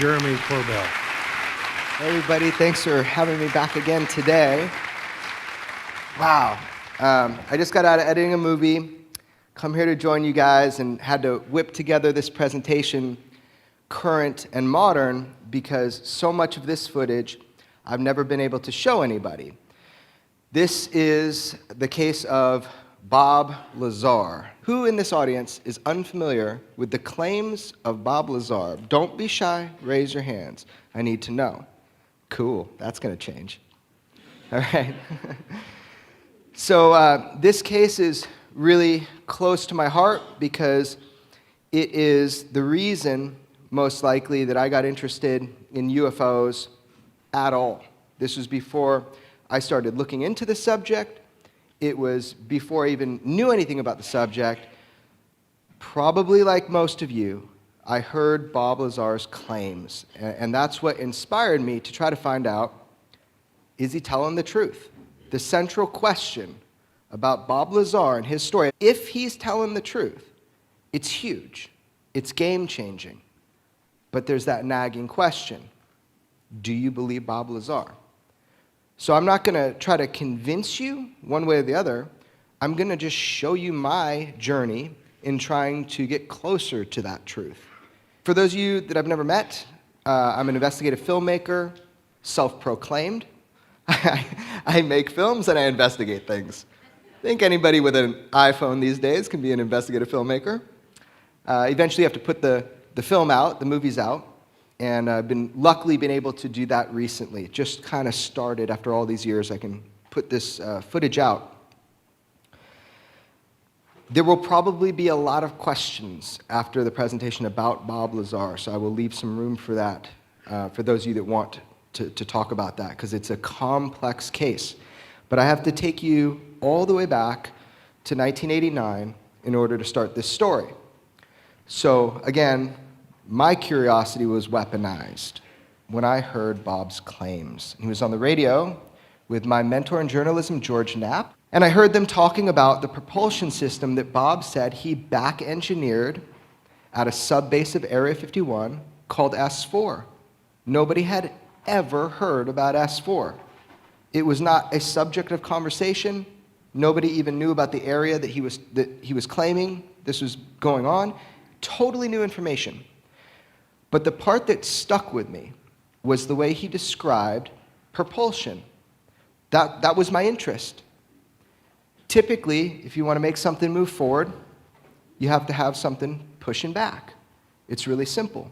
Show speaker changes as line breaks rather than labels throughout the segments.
Jeremy Corbell.
Hey everybody, thanks for having me back again today. Wow, I just got out of editing a movie, come here to join you guys, and had to whip together this presentation, current and modern, because so much of this footage I've never been able to show anybody. This is the case of Bob Lazar. Who in this audience is unfamiliar with the claims of Bob Lazar? Don't be shy, raise your hands. I need to know. Cool, that's going to change. All right. So this case is really close to my heart because it is the reason, most likely, that I got interested in UFOs at all. This was before I started looking into the subject. It was before I even knew anything about the subject. Probably like most of you, I heard Bob Lazar's claims, and that's what inspired me to try to find out, is he telling the truth? The central question about Bob Lazar and his story, if he's telling the truth, it's huge, it's game-changing. But there's that nagging question, do you believe Bob Lazar? So I'm not going to try to convince you one way or the other. I'm going to just show you my journey in trying to get closer to that truth. For those of you that I've never met, I'm an investigative filmmaker, self-proclaimed. I make films and I investigate things. I think anybody with an iPhone these days can be an investigative filmmaker. Eventually you have to put the film out, the movies out. And I've luckily been able to do that recently. It just kind of started after all these years. I can put this footage out. There will probably be a lot of questions after the presentation about Bob Lazar, so I will leave some room for that, for those of you that want to talk about that, because it's a complex case. But I have to take you all the way back to 1989 in order to start this story. So again, my curiosity was weaponized when I heard Bob's claims. He was on the radio with my mentor in journalism, George Knapp, and I heard them talking about the propulsion system that Bob said he back-engineered at a sub-base of Area 51 called S4. Nobody had ever heard about S4. It was not a subject of conversation. Nobody even knew about the area that he was claiming this was going on. Totally new information. But the part that stuck with me was the way he described propulsion. That was my interest. Typically, if you want to make something move forward, you have to have something pushing back. It's really simple.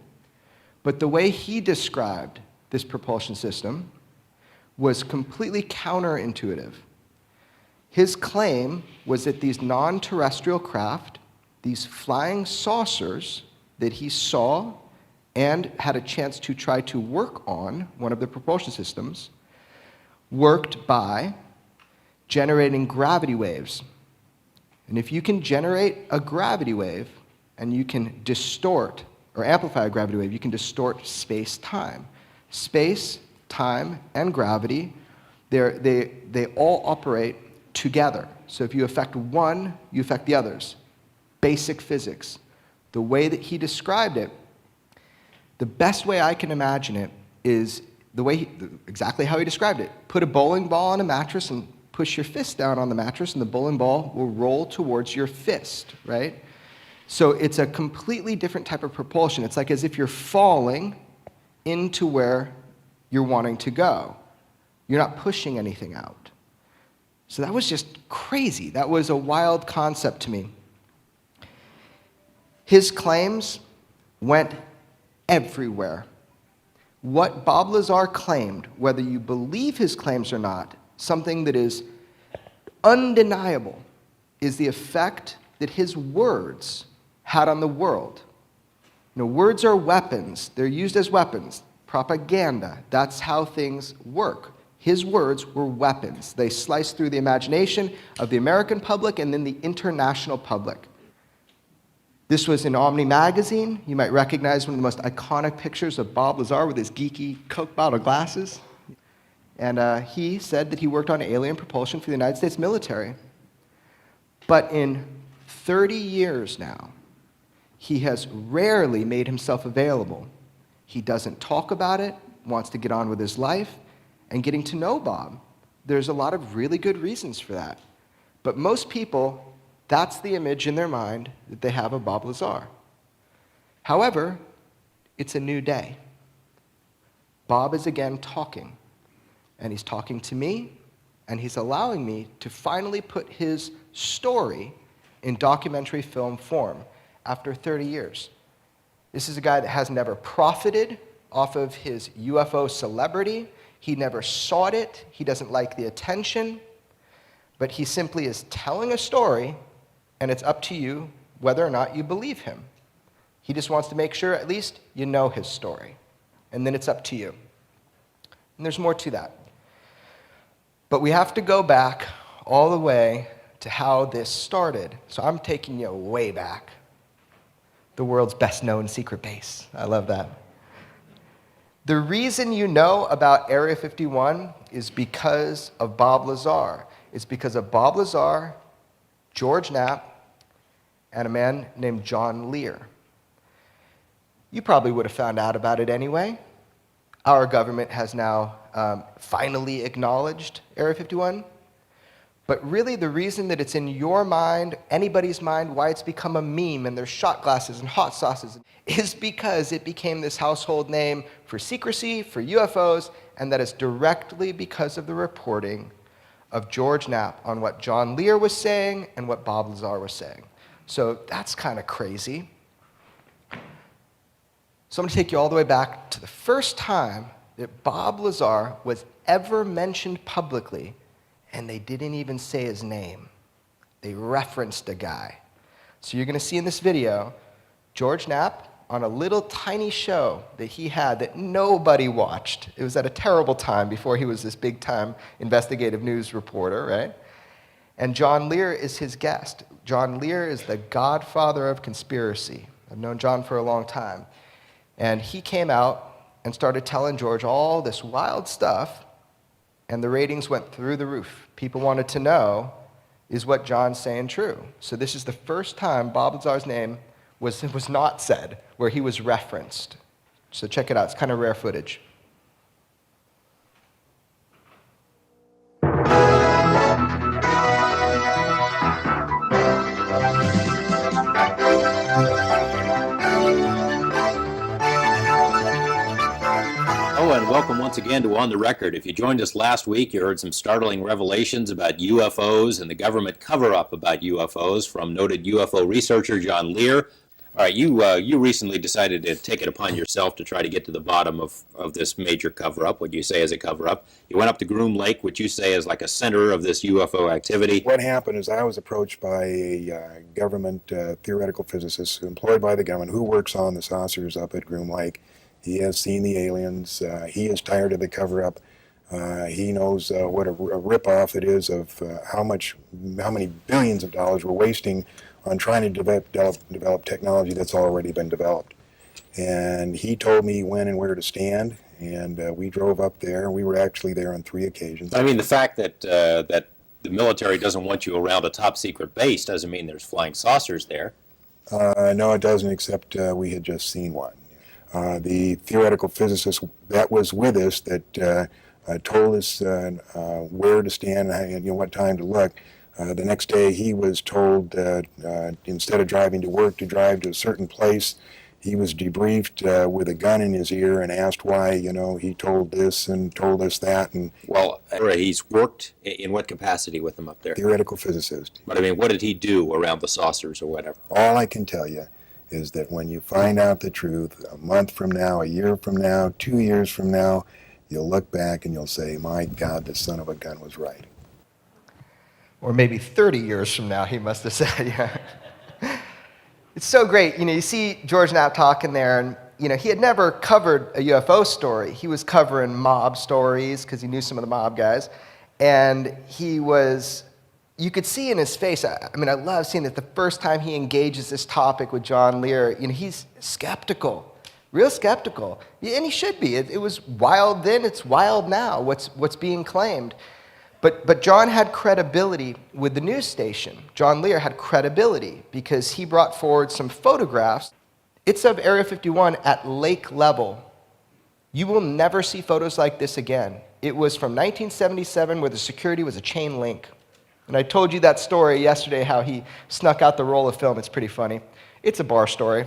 But the way he described this propulsion system was completely counterintuitive. His claim was that these non-terrestrial craft, these flying saucers that he saw and had a chance to try to work on one of the propulsion systems, worked by generating gravity waves. And if you can generate a gravity wave, and you can distort or amplify a gravity wave, you can distort space-time. Space, time, and gravity, they all operate together. So if you affect one, you affect the others. Basic physics. The way that he described it, the best way I can imagine it is exactly how he described it. Put a bowling ball on a mattress and push your fist down on the mattress, and the bowling ball will roll towards your fist, right? So it's a completely different type of propulsion. It's like as if you're falling into where you're wanting to go. You're not pushing anything out. So that was just crazy. That was a wild concept to me. His claims went everywhere. What Bob Lazar claimed, whether you believe his claims or not, something that is undeniable, is the effect that his words had on the world. You know, words are weapons. They're used as weapons. Propaganda, that's how things work. His words were weapons. They sliced through the imagination of the American public and then the international public. This was in Omni magazine. You might recognize one of the most iconic pictures of Bob Lazar with his geeky Coke bottle glasses. And he said that he worked on alien propulsion for the United States military. But in 30 years now, he has rarely made himself available. He doesn't talk about it, wants to get on with his life, and getting to know Bob. There's a lot of really good reasons for that. But most people, that's the image in their mind that they have of Bob Lazar. However, it's a new day. Bob is again talking, and he's talking to me, and he's allowing me to finally put his story in documentary film form after 30 years. This is a guy that has never profited off of his UFO celebrity. He never sought it. He doesn't like the attention. But he simply is telling a story, and it's up to you whether or not you believe him. He just wants to make sure at least you know his story. And then it's up to you. And there's more to that. But we have to go back all the way to how this started. So I'm taking you way back. The world's best known secret base. I love that. The reason you know about Area 51 is because of Bob Lazar. It's because of Bob Lazar, George Knapp, and a man named John Lear. You probably would have found out about it anyway. Our government has now finally acknowledged Area 51. But really, the reason that it's in your mind, anybody's mind, why it's become a meme and there's shot glasses and hot sauces, is because it became this household name for secrecy, for UFOs, and that is directly because of the reporting of George Knapp on what John Lear was saying and what Bob Lazar was saying. So that's kind of crazy. So I'm going to take you all the way back to the first time that Bob Lazar was ever mentioned publicly, and they didn't even say his name. They referenced a guy. So you're going to see in this video George Knapp on a little tiny show that he had that nobody watched. It was at a terrible time before he was this big-time investigative news reporter, right? And John Lear is his guest. John Lear is the godfather of conspiracy. I've known John for a long time. And he came out and started telling George all this wild stuff, and the ratings went through the roof. People wanted to know, is what John's saying true? So this is the first time Bob Lazar's name was not said, where he was referenced. So check it out. It's kind of rare footage.
Hello and welcome once again to On the Record. If you joined us last week, you heard some startling revelations about UFOs and the government cover-up about UFOs from noted UFO researcher John Lear. All right, you recently decided to take it upon yourself to try to get to the bottom of this major cover-up, what you say is a cover-up. You went up to Groom Lake, which you say is like a center of this UFO activity.
What happened is I was approached by a government theoretical physicist employed by the government who works on the saucers up at Groom Lake. He has seen the aliens. He is tired of the cover-up. He knows what a rip-off it is of how many billions of dollars we're wasting on trying to develop technology that's already been developed. And he told me when and where to stand, and we drove up there. We were actually there on 3 occasions.
I mean, the fact that that the military doesn't want you around a top-secret base doesn't mean there's flying saucers there.
No, it doesn't, except we had just seen one. The theoretical physicist that was with us that told us where to stand and what time to look. The next day he was told instead of driving to work to drive to a certain place. He was debriefed with a gun in his ear and asked why, he told this and told us that. And
well, he's worked in what capacity with them up there?
Theoretical physicist.
But I mean, what did he do around the saucers or whatever?
All I can tell you is that when you find out the truth, a month from now, a year from now, 2 years from now, you'll look back and you'll say, my God, the son of a gun was right.
Or maybe 30 years from now, he must have said, yeah. It's so great. You see George Knapp talking there, and he had never covered a UFO story. He was covering mob stories because he knew some of the mob guys. And you could see in his face, I love seeing that the first time he engages this topic with John Lear, he's skeptical, real skeptical. And he should be. It was wild then, it's wild now, what's being claimed. But John had credibility with the news station. John Lear had credibility because he brought forward some photographs. It's of Area 51 at lake level You will never see photos like this again. It was from 1977 where the security was a chain link. And I told you that story yesterday, how he snuck out the roll of film. It's pretty funny. It's a bar story.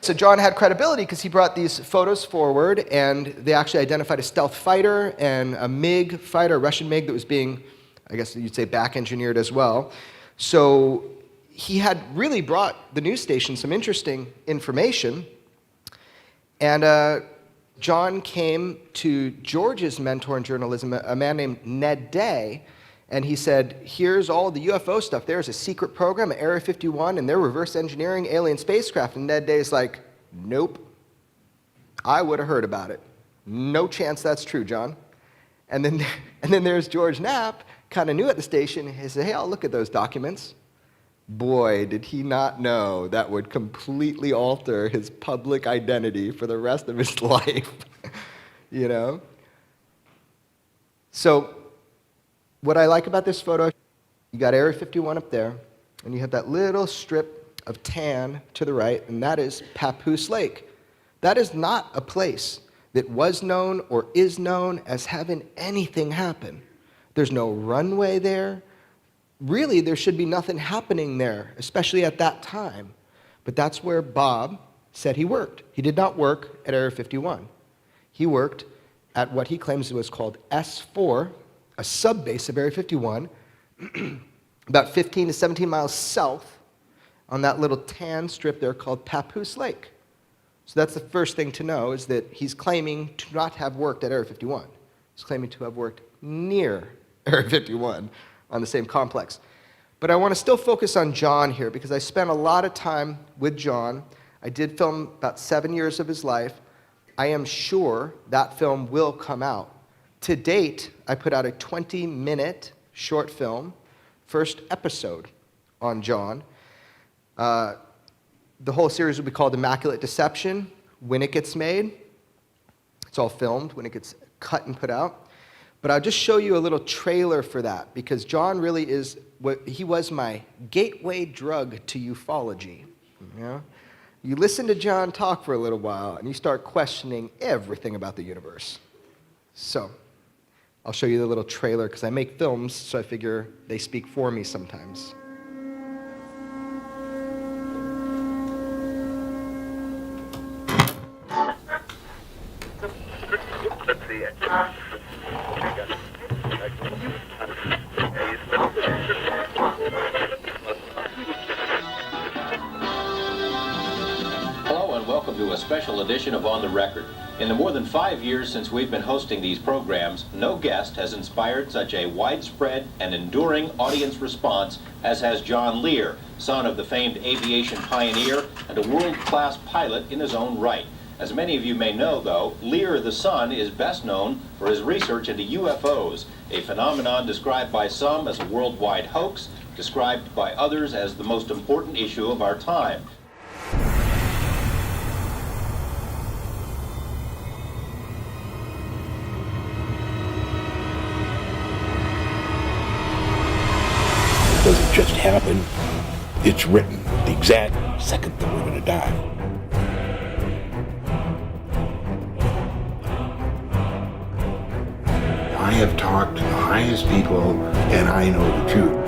So John had credibility because he brought these photos forward, and they actually identified a stealth fighter and a MiG fighter, a Russian MiG that was being, I guess you'd say, back-engineered as well. So he had really brought the news station some interesting information. And John came to George's mentor in journalism, a man named Ned Day, and he said, here's all the UFO stuff. There's a secret program at Area 51, and they're reverse engineering alien spacecraft. And Ned Day's like, nope. I would have heard about it. No chance that's true, John. And then there's George Knapp, kind of new at the station. He said, hey, I'll look at those documents. Boy, did he not know that would completely alter his public identity for the rest of his life, you know? So what I like about this photo, you got Area 51 up there, and you have that little strip of tan to the right, and that is Papoose Lake. That is not a place that was known or is known as having anything happen. There's no runway there. Really, there should be nothing happening there, especially at that time. But that's where Bob said he worked. He did not work at Area 51. He worked at what he claims was called S4, a sub-base of Area 51, about 15 to 17 miles south on that little tan strip there called Papoose Lake. So that's the first thing to know, is that he's claiming to not have worked at Area 51. He's claiming to have worked near Area 51 on the same complex. But I want to still focus on John here because I spent a lot of time with John. I did film about 7 years of his life. I am sure that film will come out. To date, I put out a 20-minute short film, first episode on John. The whole series will be called Immaculate Deception. When it gets made, it's all filmed, when it gets cut and put out. But I'll just show you a little trailer for that, because John really is, he was my gateway drug to ufology. You know? You listen to John talk for a little while, and you start questioning everything about the universe. So I'll show you the little trailer, because I make films, so I figure they speak for me sometimes.
Hello and welcome to a special edition of On the Record. In the more than 5 years since we've been hosting these programs, no guest has inspired such a widespread and enduring audience response as has John Lear, son of the famed aviation pioneer and a world-class pilot in his own right. As many of you may know, though, Lear the son is best known for his research into UFOs, a phenomenon described by some as a worldwide hoax, described by others as the most important issue of our time.
It doesn't just happen, it's written the exact second that we're going to die.
I have talked to the highest people, and I know the truth.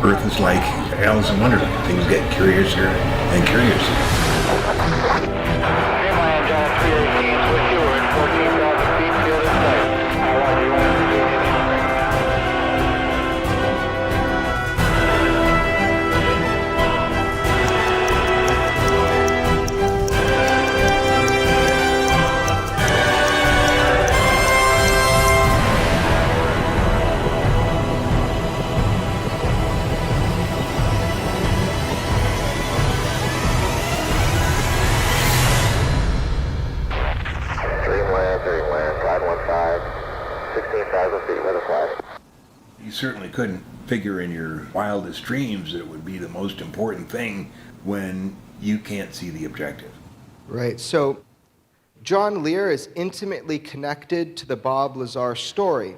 Earth is like Alice in Wonderland. Things get curiouser and curiouser. You certainly couldn't figure in your wildest dreams that it would be the most important thing when you can't see the objective.
Right, so John Lear is intimately connected to the Bob Lazar story.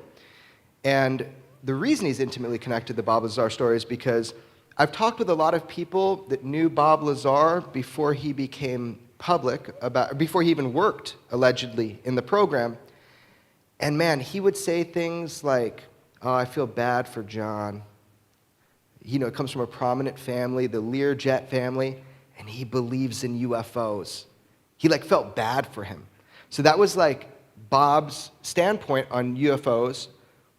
And the reason he's intimately connected to the Bob Lazar story is because I've talked with a lot of people that knew Bob Lazar before he became public, before he even worked, allegedly, in the program. And man, he would say things like, "Oh, I feel bad for John. You know, it comes from a prominent family, the Learjet family, and he believes in UFOs." He like felt bad for him. So that was like Bob's standpoint on UFOs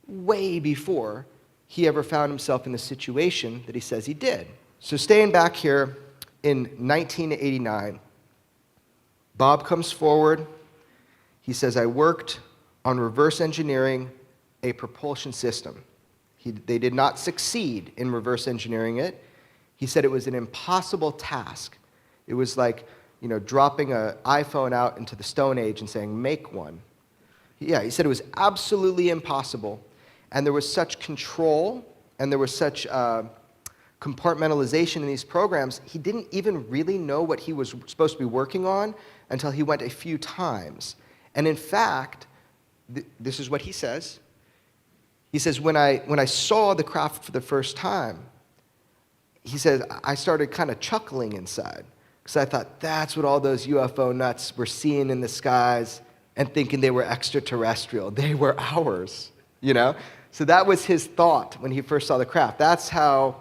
way before he ever found himself in the situation that he says he did. So staying back here in 1989, Bob comes forward. He says, "I worked on reverse engineering a propulsion system." They did not succeed in reverse engineering it. He said it was an impossible task. It was like, you know, dropping an iPhone out into the Stone Age and saying, "Make one." Yeah, he said it was absolutely impossible. And there was such control and there was such compartmentalization in these programs, he didn't even really know what he was supposed to be working on until he went a few times. And in fact, this is what he says. He says, when I saw the craft for the first time, he says, I started kind of chuckling inside because I thought, that's what all those UFO nuts were seeing in the skies and thinking they were extraterrestrial. They were ours, you know? So that was his thought when he first saw the craft. That's how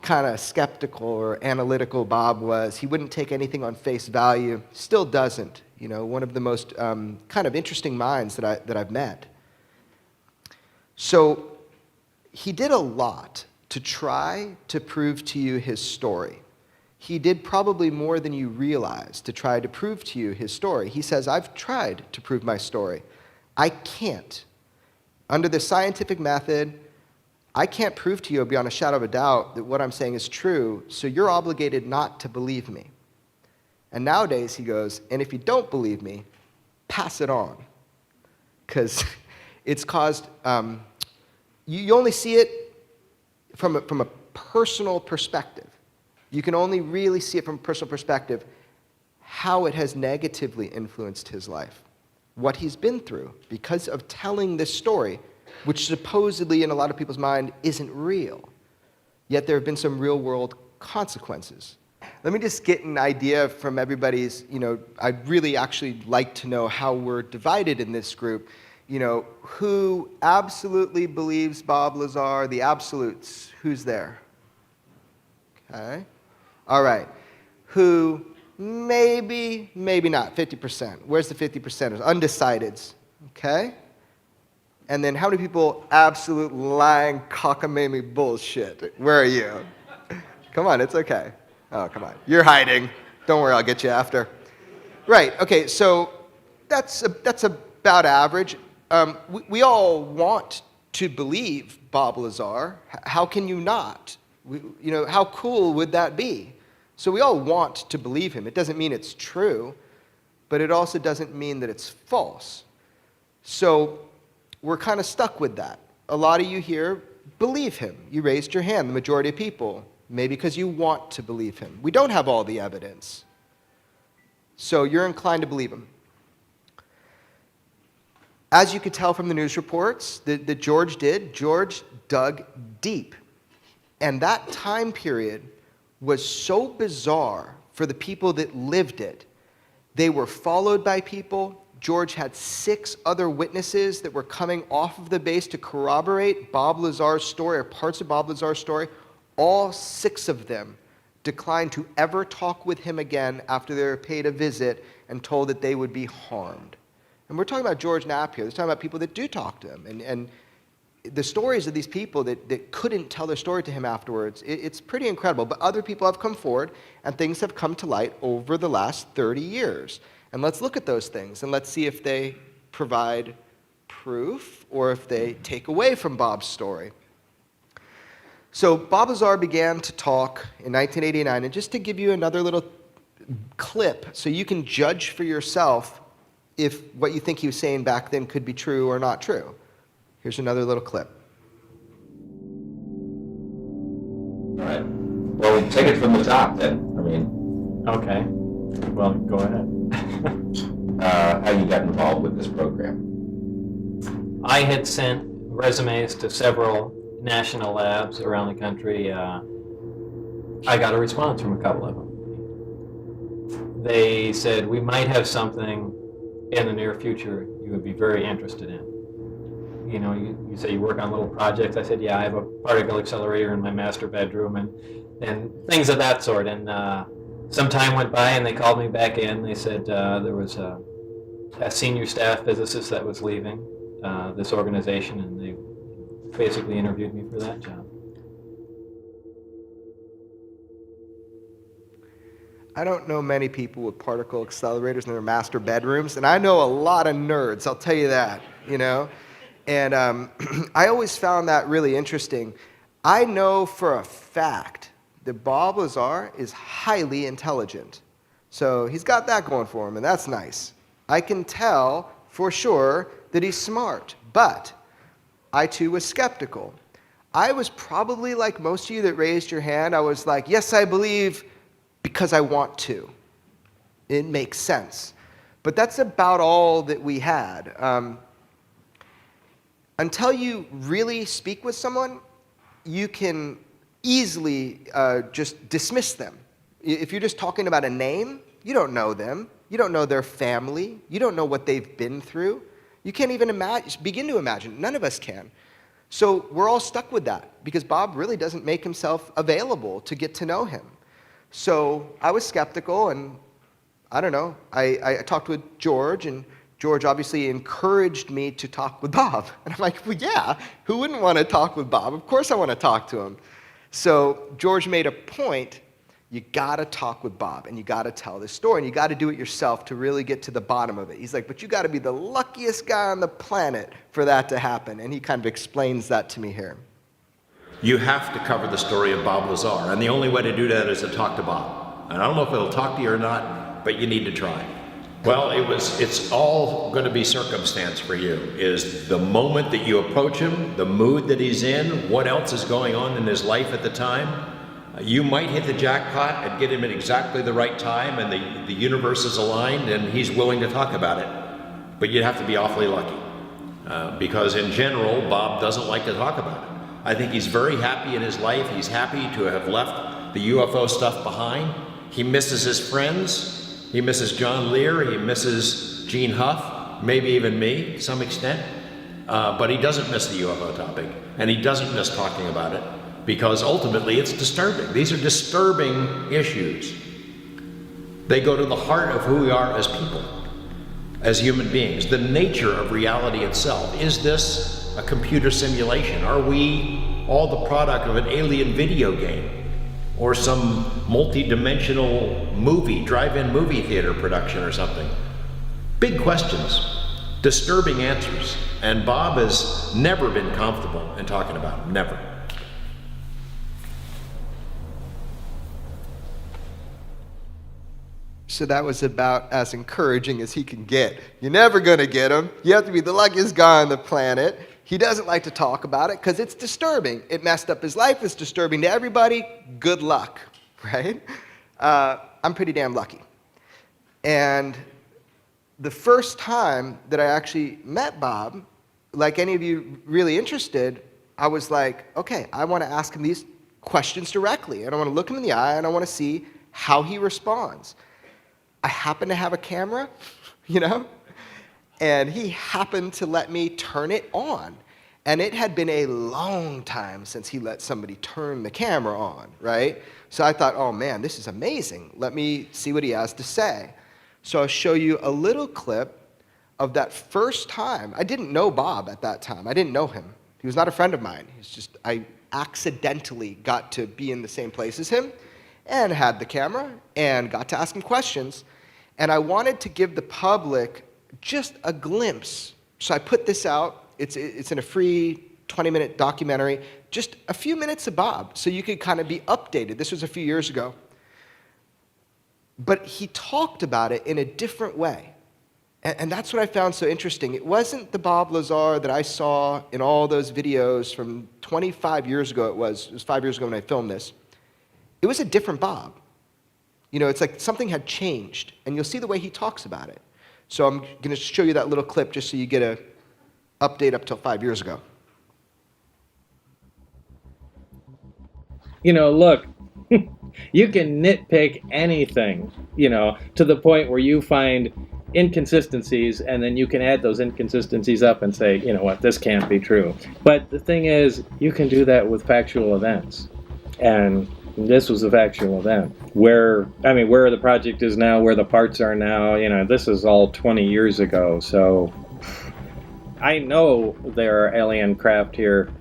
kind of skeptical or analytical Bob was. He wouldn't take anything on face value. Still doesn't. You know, one of the most kind of interesting minds that I've met. So he did a lot to try to prove to you his story. He did probably more than you realize to try to prove to you his story. He says, "I've tried to prove my story. I can't. Under the scientific method, I can't prove to you beyond a shadow of a doubt that what I'm saying is true, so you're obligated not to believe me." And nowadays, he goes, "And if you don't believe me, pass it on." Because it's caused, you only see it from a personal perspective. You can only really see it from a personal perspective, how it has negatively influenced his life, what he's been through because of telling this story, which supposedly in a lot of people's mind isn't real. Yet there have been some real world consequences. Let me just get an idea from everybody's, you know, I'd really actually like to know how we're divided in this group. You know, who absolutely believes Bob Lazar, the absolutes, who's there? Okay. All right. Who maybe, maybe not, 50%. Where's the 50%ers? Undecideds. Okay. And then how many people absolute lying cockamamie bullshit? Where are you? Come on, it's okay. Oh, come on. You're hiding. Don't worry, I'll get you after. Right, okay, so that's about average. We all want to believe Bob Lazar. How can you not? You know, how cool would that be? So we all want to believe him. It doesn't mean it's true, but it also doesn't mean that it's false. So we're kind of stuck with that. A lot of you here believe him. You raised your hand, the majority of people, maybe because you want to believe him. We don't have all the evidence. So you're inclined to believe him. As you could tell from the news reports that George did, George dug deep. And that time period was so bizarre for the people that lived it. They were followed by people. George had 6 other witnesses that were coming off of the base to corroborate Bob Lazar's story or parts of Bob Lazar's story. All 6 of them declined to ever talk with him again after they were paid a visit and told that they would be harmed. And we're talking about George Knapp here. We're talking about people that do talk to him. And the stories of these people that couldn't tell their story to him afterwards, it's pretty incredible. But other people have come forward, and things have come to light over the last 30 years. And let's look at those things, and let's see if they provide proof or if they take away from Bob's story. So Bob Lazar began to talk in 1989, and just to give you another little clip so you can judge for yourself if what you think he was saying back then could be true or not true. Here's another little clip.
All right. Well, take it from the top then. I mean,
Okay. Well, go ahead.
how you got involved with this program.
I had sent resumes to several national labs around the country. I got a response from a couple of them. They said, we might have something in the near future you would be very interested in. You know, you say you work on little projects. I said, yeah, I have a particle accelerator in my master bedroom and things of that sort. And some time went by and they called me back in. They said there was a senior staff physicist that was leaving this organization, and they basically interviewed me for that job.
I don't know many people with particle accelerators in their master bedrooms, and I know a lot of nerds, I'll tell you that, you know? And I always found that really interesting. I know for a fact that Bob Lazar is highly intelligent. So he's got that going for him, and that's nice. I can tell for sure that he's smart, but I too was skeptical. I was probably like most of you that raised your hand. I was like, yes, I believe because I want to. It makes sense. But that's about all that we had. Until you really speak with someone, you can easily just dismiss them. If you're just talking about a name, you don't know them. You don't know their family. You don't know what they've been through. You can't even begin to imagine. None of us can. So we're all stuck with that because Bob really doesn't make himself available to get to know him. So I was skeptical, and I don't know. I talked with George, and George obviously encouraged me to talk with Bob. And I'm like, well, yeah, who wouldn't want to talk with Bob? Of course I want to talk to him. So George made a point. You got to talk with Bob, and you got to tell this story, and you got to do it yourself to really get to the bottom of it. He's like, but you got to be the luckiest guy on the planet for that to happen. And he kind of explains that to me here.
You have to cover the story of Bob Lazar, and the only way to do that is to talk to Bob. And I don't know if it'll talk to you or not, but you need to try. Well, it's all going to be circumstance for you. Is the moment that you approach him, the mood that he's in, what else is going on in his life at the time. You might hit the jackpot and get him at exactly the right time, and the universe is aligned and he's willing to talk about it. But you'd have to be awfully lucky. Because in general, Bob doesn't like to talk about it. I think he's very happy in his life. He's happy to have left the UFO stuff behind. He misses his friends. He misses John Lear. He misses Gene Huff, maybe even me to some extent. But he doesn't miss the UFO topic, and he doesn't miss talking about it, because ultimately it's disturbing. These are disturbing issues. They go to the heart of who we are as people, as human beings, the nature of reality itself. Is this a computer simulation? Are we all the product of an alien video game or some multi-dimensional movie, drive-in movie theater production or something? Big questions, disturbing answers, and Bob has never been comfortable in talking about them, never.
So that was about as encouraging as he can get. You're never going to get him. You have to be the luckiest guy on the planet. He doesn't like to talk about it because it's disturbing. It messed up his life. It's disturbing to everybody. Good luck, right? I'm pretty damn lucky. And the first time that I actually met Bob, like any of you really interested, I was like, okay, I want to ask him these questions directly. And I want to look him in the eye, and I want to see how he responds. I happen to have a camera, you know? And he happened to let me turn it on. And it had been a long time since he let somebody turn the camera on, right? So I thought, oh man, this is amazing. Let me see what he has to say. So I'll show you a little clip of that first time. I didn't know Bob at that time. I didn't know him. He was not a friend of mine. He's just, I accidentally got to be in the same place as him and had the camera and got to ask him questions. And I wanted to give the public just a glimpse. So I put this out. It's in a free 20-minute documentary, just a few minutes of Bob, so you could kind of be updated. This was a few years ago. But he talked about it in a different way. And that's what I found so interesting. It wasn't the Bob Lazar that I saw in all those videos from 25 years ago. It was 5 years ago when I filmed this. It was a different Bob. You know, it's like something had changed, and you'll see the way he talks about it. So I'm going to show you that little clip just so you get a update up till 5 years ago.
You know, look, you can nitpick anything, you know, to the point where you find inconsistencies, and then you can add those inconsistencies up and say, you know what, this can't be true. But the thing is, you can do that with factual events. And this was a factual event. Where the project is now, where the parts are now, you know, this is all 20 years ago. So I know there are alien craft here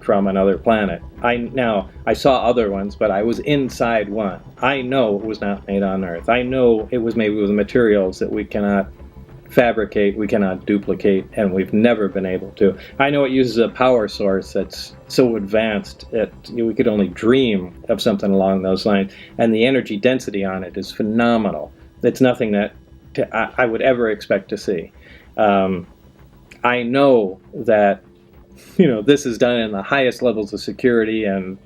from another planet. I saw other ones, but I was inside one. I know it was not made on Earth. I know it was made with materials that we cannot fabricate, we cannot duplicate, and we've never been able to. I know it uses a power source that's so advanced that we could only dream of something along those lines, and the energy density on it is phenomenal. It's nothing that I would ever expect to see. I know that, you know, this is done in the highest levels of security, and,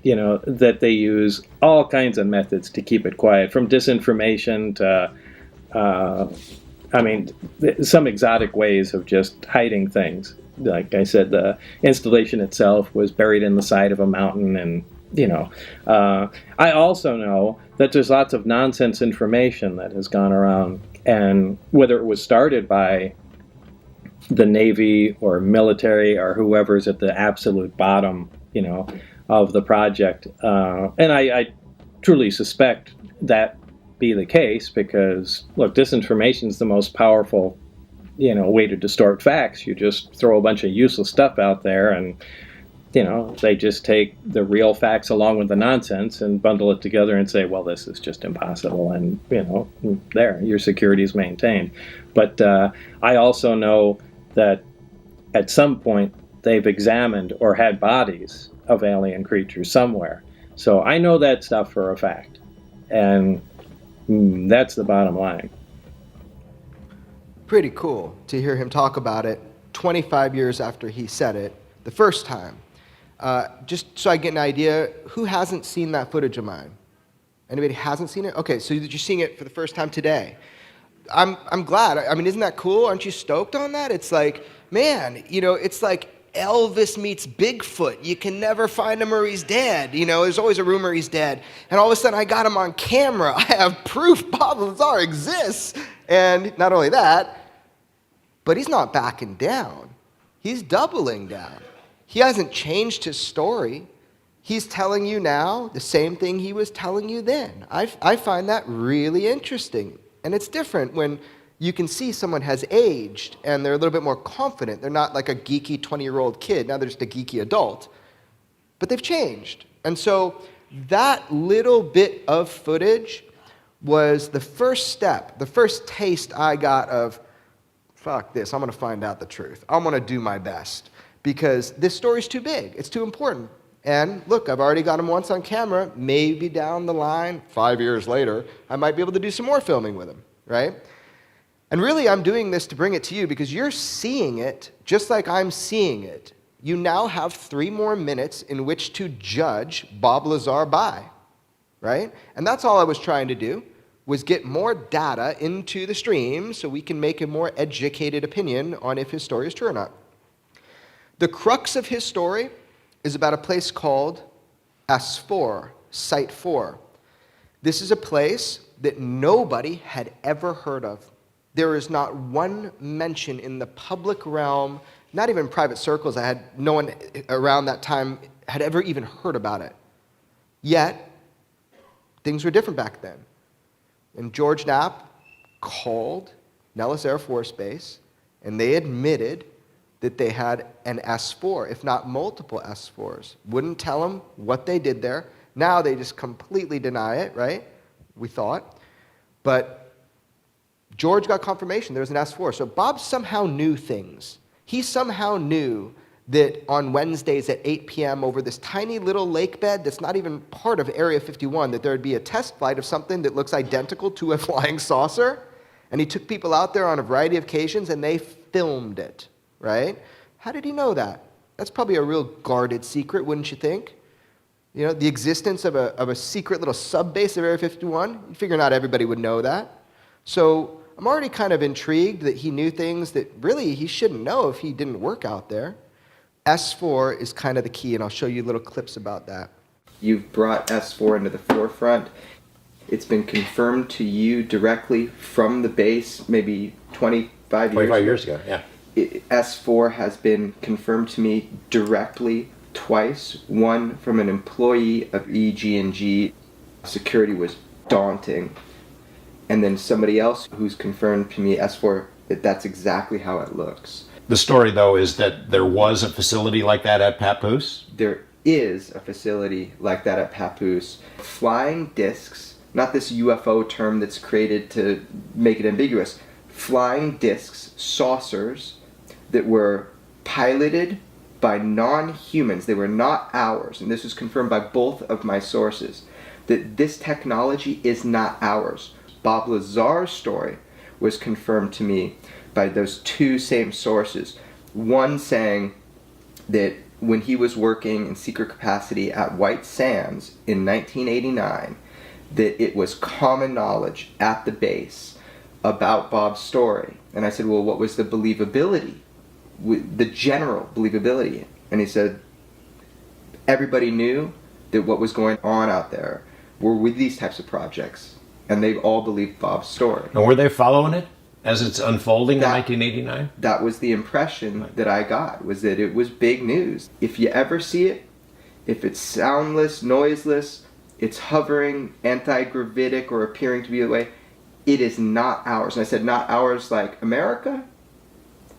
you know, that they use all kinds of methods to keep it quiet, from disinformation to, some exotic ways of just hiding things. Like I said, the installation itself was buried in the side of a mountain, and, you know. I also know that there's lots of nonsense information that has gone around, and whether it was started by the Navy or military or whoever's at the absolute bottom, you know, of the project. And I truly suspect that be the case, because, look, disinformation is the most powerful, you know, way to distort facts. You just throw a bunch of useless stuff out there, and, you know, they just take the real facts along with the nonsense and bundle it together and say, well, this is just impossible, and, you know, there, your security is maintained. But I also know that at some point they've examined or had bodies of alien creatures somewhere. So I know that stuff for a fact. And that's the bottom line.
Pretty cool to hear him talk about it 25 years after he said it the first time. Just so I get an idea, who hasn't seen that footage of mine? Anybody hasn't seen it? Okay, so you're seeing it for the first time today. I'm glad. I mean, isn't that cool? Aren't you stoked on that? It's like, man, you know, it's like Elvis meets Bigfoot. You can never find him or he's dead. You know, there's always a rumor he's dead. And all of a sudden, I got him on camera. I have proof Bob Lazar exists. And not only that, but he's not backing down. He's doubling down. He hasn't changed his story. He's telling you now the same thing he was telling you then. I find that really interesting. And it's different when you can see someone has aged and they're a little bit more confident. They're not like a geeky 20-year-old kid. Now they're just a geeky adult. But they've changed. And so that little bit of footage was the first step, the first taste I got of, fuck this, I'm going to find out the truth. I'm going to do my best. Because this story's too big. It's too important. And look, I've already got him once on camera. Maybe down the line, 5 years later, I might be able to do some more filming with him, right? And really, I'm doing this to bring it to you because you're seeing it just like I'm seeing it. You now have 3 more minutes in which to judge Bob Lazar by, right? And that's all I was trying to do, was get more data into the stream so we can make a more educated opinion on if his story is true or not. The crux of his story is about a place called S4, Site 4. This is a place that nobody had ever heard of. There is not one mention in the public realm, not even private circles. No one around that time had ever even heard about it. Yet, things were different back then. And George Knapp called Nellis Air Force Base, and they admitted that they had an S4, if not multiple S4s. Wouldn't tell them what they did there. Now they just completely deny it, right? We thought. But George got confirmation there was an S4. So Bob somehow knew things. He somehow knew that on Wednesdays at 8 p.m. over this tiny little lake bed that's not even part of Area 51, that there would be a test flight of something that looks identical to a flying saucer. And he took people out there on a variety of occasions, and they filmed it. Right? How did he know that? That's probably a real guarded secret, wouldn't you think? You know, the existence of a secret little sub-base of Area 51, you figure not everybody would know that. So I'm already kind of intrigued that he knew things that really he shouldn't know if he didn't work out there. S4 is kind of the key, and I'll show you little clips about that. You've brought S4 into the forefront. It's been confirmed to you directly from the base maybe 25 years
ago, yeah.
S4 has been confirmed to me directly twice. One from an employee of EG&G. Security was daunting. And then somebody else who's confirmed to me, S4, that that's exactly how it looks.
The story, though, is that there was a facility like that at Papoose?
There is a facility like that at Papoose. Flying discs, not this UFO term that's created to make it ambiguous, flying discs, saucers, that were piloted by non-humans. They were not ours, and this was confirmed by both of my sources, that this technology is not ours. Bob Lazar's story was confirmed to me by those two same sources. One saying that when he was working in secret capacity at White Sands in 1989, that it was common knowledge at the base about Bob's story. And I said, well, what was the believability? The general believability? And he said, everybody knew that what was going on out there were with these types of projects, and they all believed Bob's story.
And were they following it as it's unfolding in 1989?
That was the impression that I got, was that it was big news. If you ever see it, if it's soundless, noiseless, it's hovering, anti-gravitic, or appearing to be the way, it is not ours. And I said, not ours like America?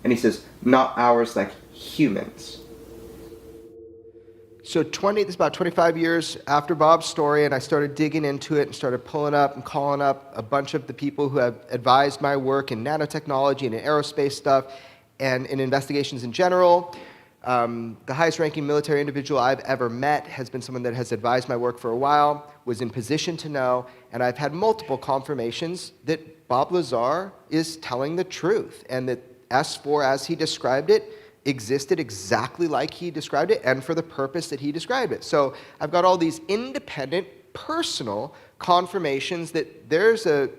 And he says, not ours like humans. So this is about 25 years after Bob's story, and I started digging into it and started pulling up and calling up a bunch of the people who have advised my work in nanotechnology and in aerospace stuff and in investigations in general. The highest ranking military individual I've ever met has been someone that has advised my work for a while, was in position to know, and I've had multiple confirmations that Bob Lazar is telling the truth, and that S4, as he described it, existed exactly like he described it and for the purpose that he described it. So I've got all these independent, personal confirmations that there's a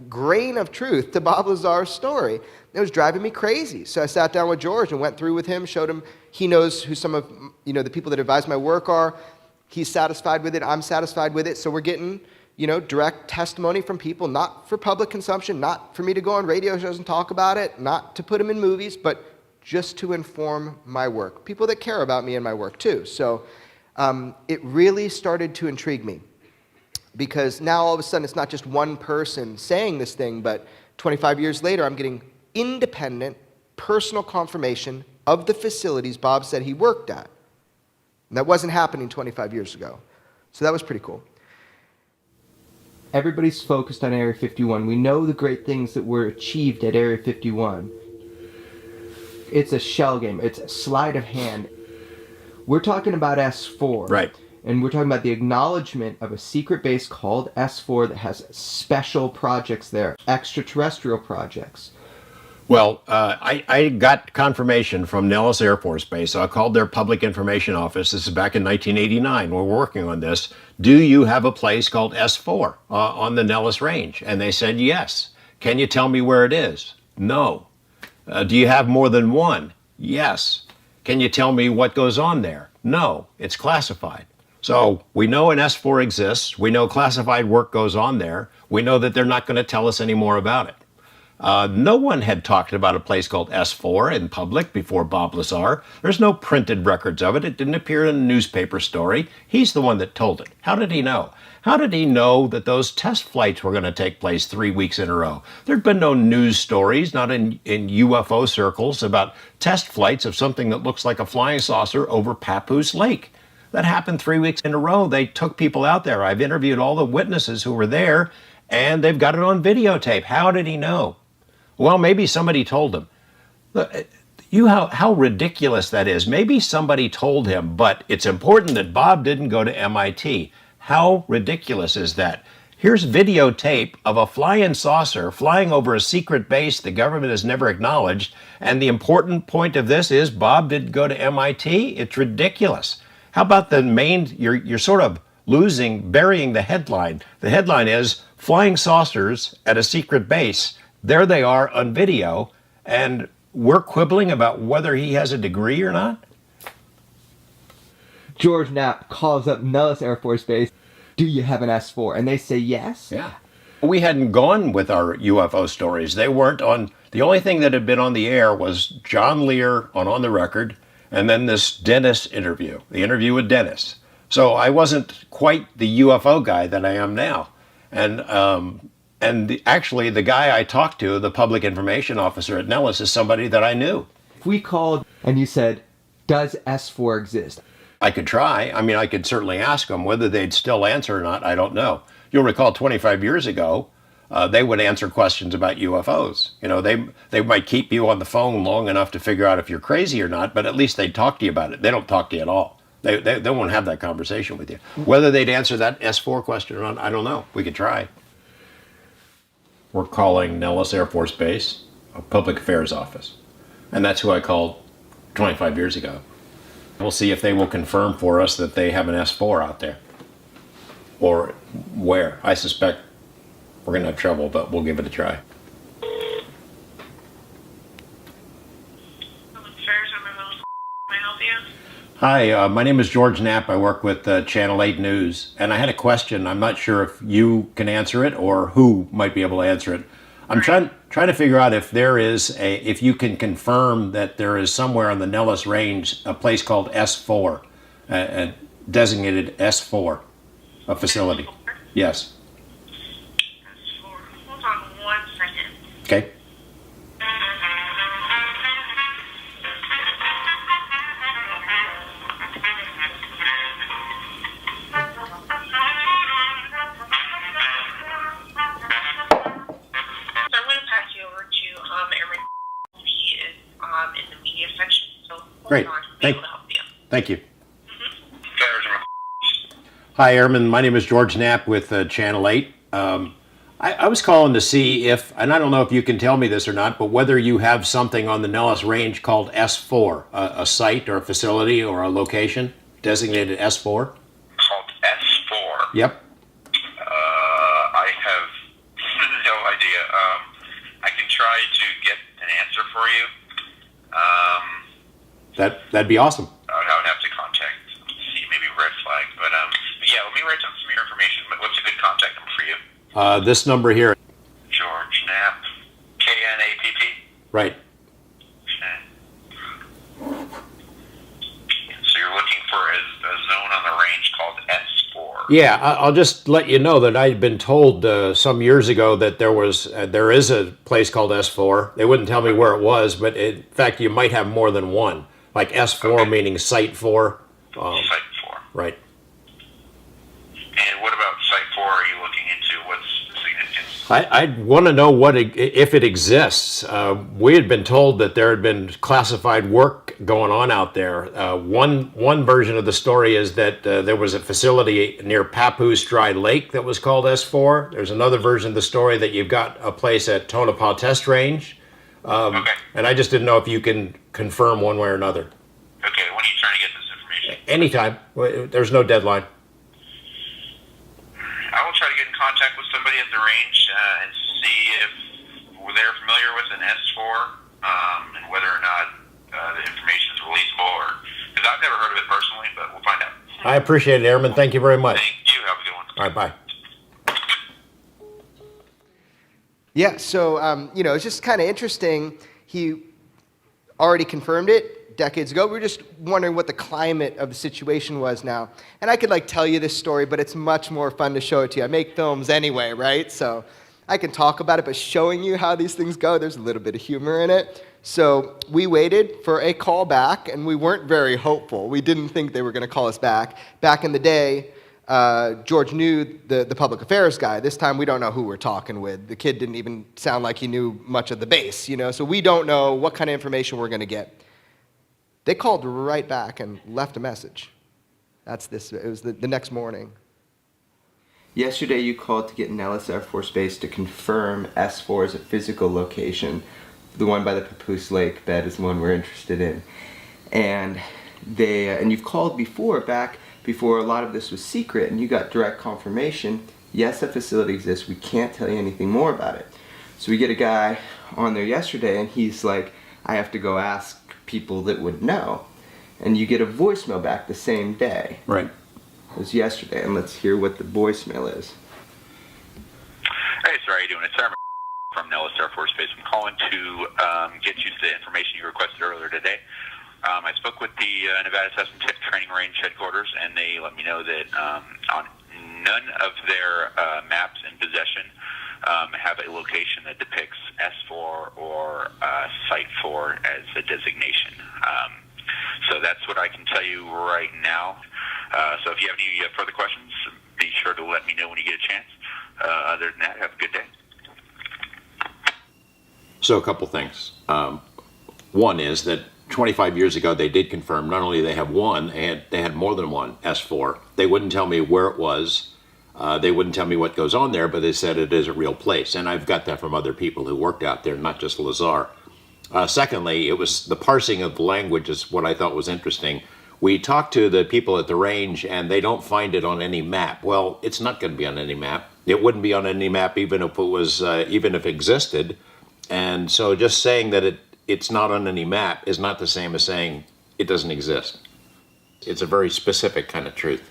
grain of truth to Bob Lazar's story. It was driving me crazy. So I sat down with George and went through with him, showed him he knows who some of the people that advise my work are. He's satisfied with it. I'm satisfied with it. So we're getting direct testimony from people, not for public consumption, not for me to go on radio shows and talk about it, not to put them in movies, but just to inform my work. People that care about me and my work too. So it really started to intrigue me, because now all of a sudden it's not just one person saying this thing, but 25 years later I'm getting independent, personal confirmation of the facilities Bob said he worked at. And that wasn't happening 25 years ago. So that was pretty cool. Everybody's focused on Area 51. We know the great things that were achieved at Area 51. It's a shell game. It's a sleight of hand. We're talking about S4.
Right.
And we're talking about the acknowledgement of a secret base called S4 that has special projects there, extraterrestrial projects.
Well, I got confirmation from Nellis Air Force Base, so I called their public information office. This is back in 1989. We're working on this. Do you have a place called S4 on the Nellis Range? And they said yes. Can you tell me where it is? No. Do you have more than one? Yes. Can you tell me what goes on there? No. It's classified. So we know an S4 exists. We know classified work goes on there. We know that they're not going to tell us any more about it. No one had talked about a place called S4 in public before Bob Lazar. There's no printed records of it. It didn't appear in a newspaper story. He's the one that told it. How did he know? How did he know that those test flights were going to take place 3 weeks in a row? There'd been no news stories, not in UFO circles, about test flights of something that looks like a flying saucer over Papoose Lake. That happened 3 weeks in a row. They took people out there. I've interviewed all the witnesses who were there, and they've got it on videotape. How did he know? Well, maybe somebody told him. How ridiculous that is. Maybe somebody told him, but it's important that Bob didn't go to MIT. How ridiculous is that? Here's videotape of a flying saucer flying over a secret base the government has never acknowledged, and the important point of this is Bob didn't go to MIT? It's ridiculous. How about the main, you're sort of burying the headline. The headline is Flying Saucers at a Secret Base. there they are on video, and we're quibbling about whether he has a degree or not?
George Knapp calls up Nellis Air Force Base. Do you have an S4? And they say yes.
Yeah. We hadn't gone with our UFO stories. They weren't on. The only thing that had been on the air was John Lear on the record, and then this Dennis interview, the interview with Dennis. So I wasn't quite the UFO guy that I am now. And actually, the guy I talked to, the public information officer at Nellis, is somebody that I knew.
If we called and you said, does S4 exist?
I could try. I mean, I could certainly ask them. Whether they'd still answer or not, I don't know. You'll recall 25 years ago, they would answer questions about UFOs. You know, they might keep you on the phone long enough to figure out if you're crazy or not, but at least they'd talk to you about it. They don't talk to you at all. They won't have that conversation with you. Whether they'd answer that S4 question or not, I don't know. We could try. We're calling Nellis Air Force Base a public affairs office. And that's who I called 25 years ago. We'll see if they will confirm for us that they have an S4 out there. Or where. I suspect we're going to have trouble, but we'll give it a try. Hi, my name is George Knapp. I work with Channel 8 News, and I had a question. I'm not sure if you can answer it or who might be able to answer it. I'm trying to figure out if if you can confirm that there is somewhere on the Nellis Range a place called S4, a designated S4, a facility.
S4?
Yes.
S4. Hold on 1 second.
Okay. Great. Thank you. Hi, Airman. My name is George Knapp with Channel 8. I was calling to see if, and I don't know if you can tell me this or not, but whether you have something on the Nellis Range called S4, a site or a facility or a location designated S4.
Called S4?
Yep.
I have no idea. I can try to get an answer for you.
That'd be awesome.
I would have to contact, see, maybe Red Flag, but yeah, let me write down some of your information. What's a good contact number for you?
This number here.
George Knapp, Knapp.
Right.
Okay. So you're looking for a zone on the range called S4.
Yeah, I'll just let you know that I'd been told some years ago that there is a place called S4. They wouldn't tell me where it was, but in fact, you might have more than one. Like S4
okay.
Meaning Site 4.
Site 4.
Right.
And what about Site 4 are you looking into? What's the significance?
I'd want to know if it exists. We had been told that there had been classified work going on out there. One version of the story is that there was a facility near Papoose Dry Lake that was called S4. There's another version of the story that you've got a place at Tonopah Test Range.
Okay.
And I just didn't know if you can confirm one way or another.
Okay, when are you trying to get this information?
Anytime. There's no deadline.
I will try to get in contact with somebody at the range and see if they're familiar with an S4 and whether or not the information is releasable, or because I've never heard of it personally, but we'll find out.
I appreciate it, Airman. Thank you very much.
Thank you. Have a good one.
All right, bye.
Yeah, so, it's just kind of interesting. He already confirmed it decades ago. We were just wondering what the climate of the situation was now. And I could, tell you this story, but it's much more fun to show it to you. I make films anyway, right? So I can talk about it, but showing you how these things go, there's a little bit of humor in it. So we waited for a call back, and we weren't very hopeful. We didn't think they were going to call us back. Back in the day, George knew the public affairs guy. This time, we don't know who we're talking with. The kid didn't even sound like he knew much of the base, so we don't know what kind of information we're going to get. They called right back and left a message. It was the next morning. Yesterday, you called to get Nellis Air Force Base to confirm S4 as a physical location. The one by the Papoose Lake bed is the one we're interested in. And you've called back before a lot of this was secret, and you got direct confirmation. Yes, a facility exists. We can't tell you anything more about it. So we get a guy on there yesterday, and he's like, I have to go ask people that would know. And you get a voicemail back the same day.
Right.
It was yesterday, and let's hear what the voicemail is.
Hey, sir, how you doing? It's Sarah from Nellis Air Force Base. I'm calling to get you the information you requested earlier today. I spoke with the Nevada Assessment Tip Training Range headquarters, and they let me know that on none of their maps in possession have a location that depicts S4 or Site 4 as a designation. So that's what I can tell you right now. So if you have any further questions, be sure to let me know when you get a chance. Other than that, have a good day.
So a couple things. One is that 25 years ago they did confirm not only they have one, they had more than one S4. They wouldn't tell me where it was. They wouldn't tell me what goes on there, but they said it is a real place. And I've got that from other people who worked out there, not just Lazar. Secondly, it was the parsing of the language is what I thought was interesting. We talked to the people at the range, and they don't find it on any map. Well, it's not going to be on any map. It wouldn't be on any map even if it was, even if it existed. And so just saying that it's not on any map is not the same as saying it doesn't exist. It's a very specific kind of truth.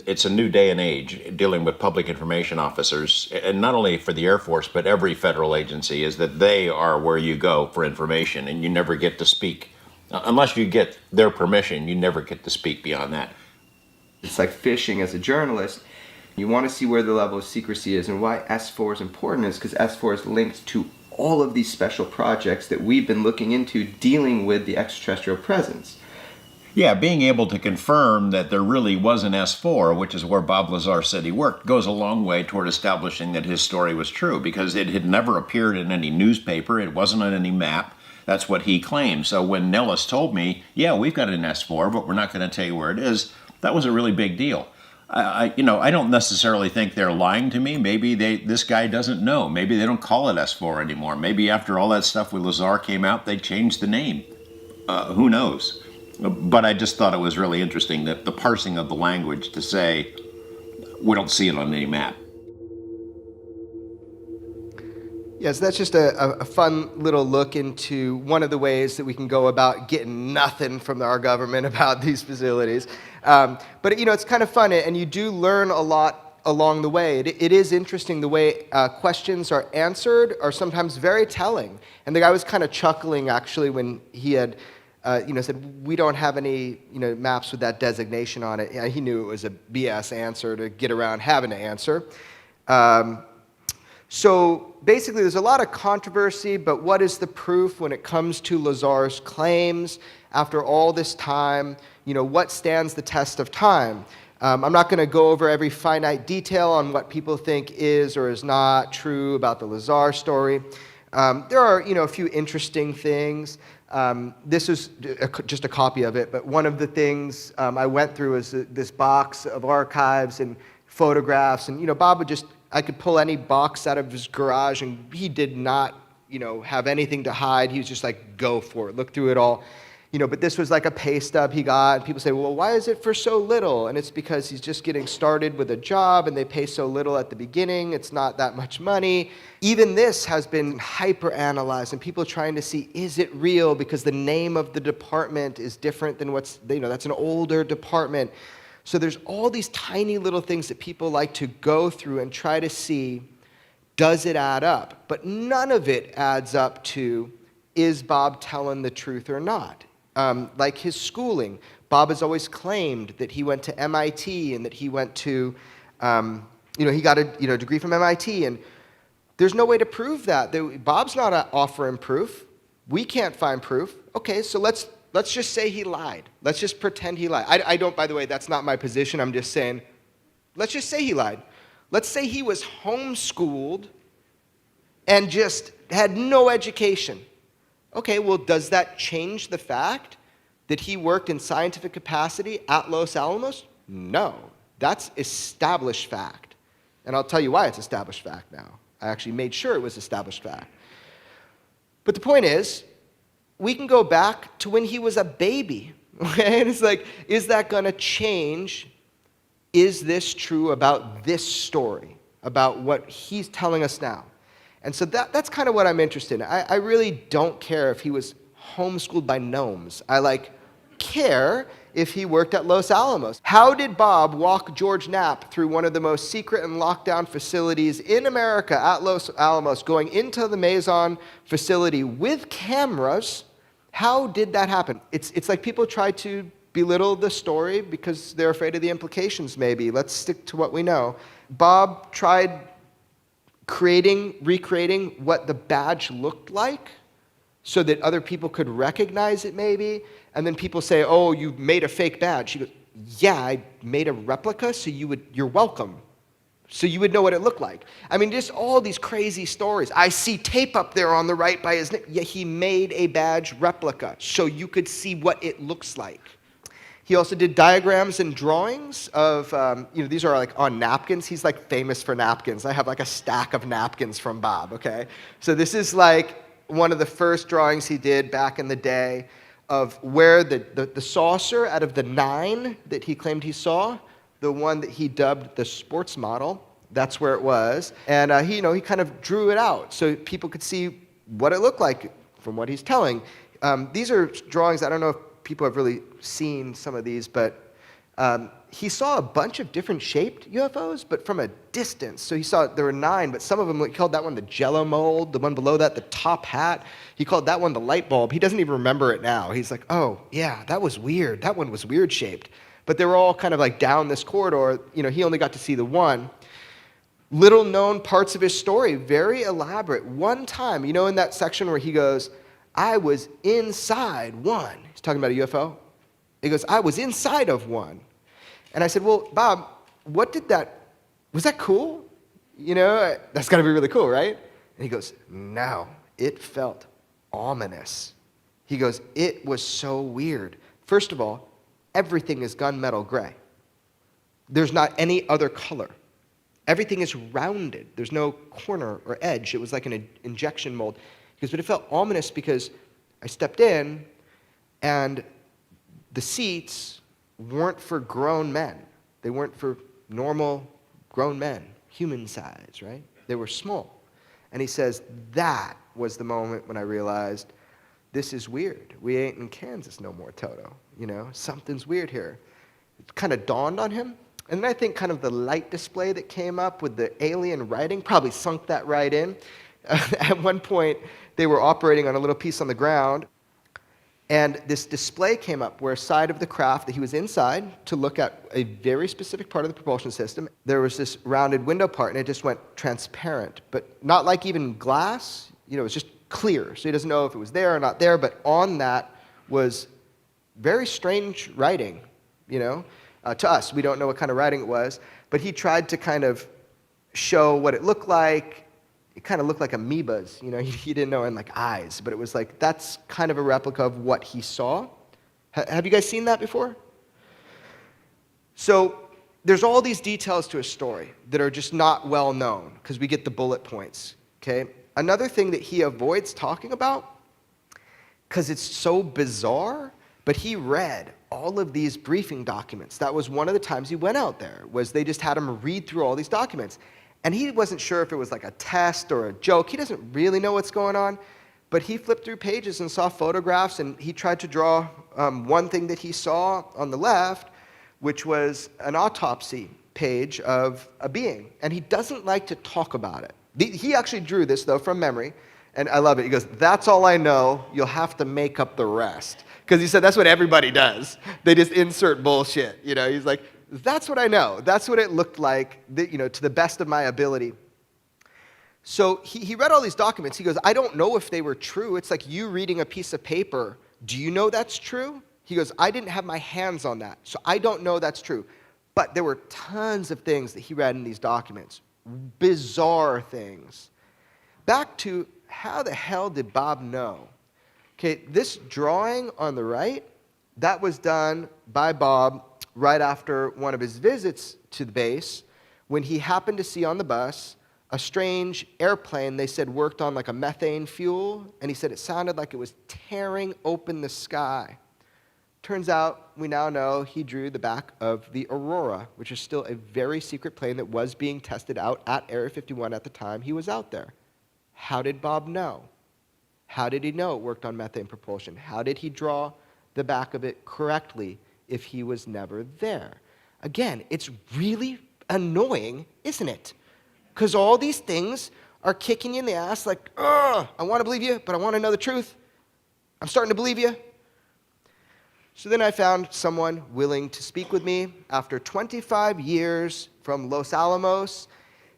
It's a new day and age dealing with public information officers, and not only for the Air Force, but every federal agency, is that they are where you go for information, and you never get to speak. Unless you get their permission, you never get to speak beyond that.
It's like fishing as a journalist. You want to see where the level of secrecy is, and why S4 is important is because S4 is linked to all of these special projects that we've been looking into dealing with the extraterrestrial presence.
Yeah, being able to confirm that there really was an S4, which is where Bob Lazar said he worked, goes a long way toward establishing that his story was true, because it had never appeared in any newspaper, it wasn't on any map. That's what he claimed. So when Nellis told me, yeah, we've got an S4, but we're not going to tell you where it is, that was a really big deal. I don't necessarily think they're lying to me. Maybe this guy doesn't know. Maybe they don't call it S4 anymore. Maybe after all that stuff with Lazar came out, they changed the name. Who knows? But I just thought it was really interesting that the parsing of the language to say, we don't see it on any map.
Yes, that's just a fun little look into one of the ways that we can go about getting nothing from our government about these facilities. But it's kind of fun, and you do learn a lot along the way. It is interesting the way questions are answered are sometimes very telling. And the guy was kind of chuckling actually when he had said, we don't have any, maps with that designation on it. Yeah, he knew it was a BS answer to get around having to answer. So basically, there's a lot of controversy, but what is the proof when it comes to Lazar's claims after all this time? What stands the test of time? I'm not going to go over every finite detail on what people think is or is not true about the Lazar story. There are, a few interesting things. This is just a copy of it, but one of the things I went through is this box of archives and photographs, and Bob would I could pull any box out of his garage, and he did not, have anything to hide. He was just like, go for it, look through it all. But this was like a pay stub he got, and people say, well, why is it for so little? And it's because he's just getting started with a job, and they pay so little at the beginning, it's not that much money. Even this has been hyper-analyzed, and people trying to see, is it real? Because the name of the department is different than that's an older department. So there's all these tiny little things that people like to go through and try to see, does it add up? But none of it adds up to, is Bob telling the truth or not? Like his schooling. Bob has always claimed that he went to MIT and that he went to, he got a degree from MIT, and there's no way to prove that. Bob's not offering proof. We can't find proof. Okay, so let's just say he lied. Let's just pretend he lied. I don't, by the way, that's not my position. I'm just saying, let's just say he lied. Let's say he was homeschooled and just had no education. Okay, well, does that change the fact that he worked in scientific capacity at Los Alamos? No, that's established fact. And I'll tell you why it's established fact now. I actually made sure it was established fact. But the point is, we can go back to when he was a baby. Okay? And it's like, is that going to change? Is this true about this story, about what he's telling us now? And so that's kind of what I'm interested in. I really don't care if he was homeschooled by gnomes. I care if he worked at Los Alamos. How did Bob walk George Knapp through one of the most secret and locked down facilities in America at Los Alamos, going into the Maison facility with cameras? How did that happen? It's like people try to belittle the story because they're afraid of the implications, maybe. Let's stick to what we know. Bob tried recreating what the badge looked like so that other people could recognize it, maybe. And then people say, oh, you made a fake badge. He goes, yeah, I made a replica, so you're welcome. So you would know what it looked like. I mean, just all these crazy stories. I see tape up there on the right by his name. Yeah, he made a badge replica so you could see what it looks like. He also did diagrams and drawings of, these are on napkins. He's famous for napkins. I have a stack of napkins from Bob, okay? So this is one of the first drawings he did back in the day of where the saucer out of the 9 that he claimed he saw, the one that he dubbed the sports model, that's where it was. And he kind of drew it out so people could see what it looked like from what he's telling. These are drawings, I don't know if people have really seen some of these, but he saw a bunch of different shaped UFOs, but from a distance. So he saw there were 9, but some of them, he called that one the Jello mold, the one below that the top hat. He called that one the light bulb. He doesn't even remember it now. He's like, oh, yeah, that was weird. That one was weird shaped. But they were all kind of down this corridor. He only got to see the one. Little known parts of his story, very elaborate. One time, in that section where he goes, I was inside one. He's talking about a UFO. He goes, I was inside of one. And I said, well, Bob, was that cool? That's got to be really cool, right? And he goes, no, it felt ominous. He goes, it was so weird. First of all, everything is gunmetal gray. There's not any other color. Everything is rounded. There's no corner or edge. It was like an injection mold. He goes, but it felt ominous because I stepped in and the seats weren't for grown men. They weren't for normal grown men, human size, right? They were small. And he says, that was the moment when I realized, this is weird. We ain't in Kansas no more, Toto. Something's weird here. It kind of dawned on him. And then I think kind of the light display that came up with the alien writing probably sunk that right in. At one point, they were operating on a little piece on the ground, and this display came up where a side of the craft that he was inside to look at a very specific part of the propulsion system. There was this rounded window part, and it just went transparent, but not like even glass. It was just clear, so he doesn't know if it was there or not there, but on that was very strange writing, to us. We don't know what kind of writing it was, but he tried to kind of show what it looked like. It kind of looked like amoebas, he didn't know, and eyes, but it was that's kind of a replica of what he saw. Have you guys seen that before? So there's all these details to a story that are just not well known because we get the bullet points, okay? Another thing that he avoids talking about, because it's so bizarre, but he read all of these briefing documents. That was one of the times he went out there, was they just had him read through all these documents. And he wasn't sure if it was a test or a joke. He doesn't really know what's going on. But he flipped through pages and saw photographs, and he tried to draw one thing that he saw on the left, which was an autopsy page of a being. And he doesn't like to talk about it. He actually drew this, though, from memory. And I love it. He goes, that's all I know. You'll have to make up the rest. Because he said that's what everybody does. They just insert bullshit. He's like, that's what I know. That's what it looked like, to the best of my ability. So he read all these documents. He goes, I don't know if they were true. It's like you reading a piece of paper. Do you know that's true? He goes, I didn't have my hands on that, so I don't know that's true. But there were tons of things that he read in these documents. Bizarre things. Back to how the hell did Bob know? Okay, this drawing on the right, that was done by Bob right after one of his visits to the base, when he happened to see on the bus a strange airplane they said worked on a methane fuel, and he said it sounded like it was tearing open the sky. Turns out, we now know he drew the back of the Aurora, which is still a very secret plane that was being tested out at Area 51 at the time he was out there. How did Bob know? How did he know it worked on methane propulsion? How did he draw the back of it correctly if he was never there? Again, it's really annoying, isn't it? Because all these things are kicking you in the ass like, ugh, I want to believe you, but I want to know the truth. I'm starting to believe you. So then I found someone willing to speak with me after 25 years from Los Alamos.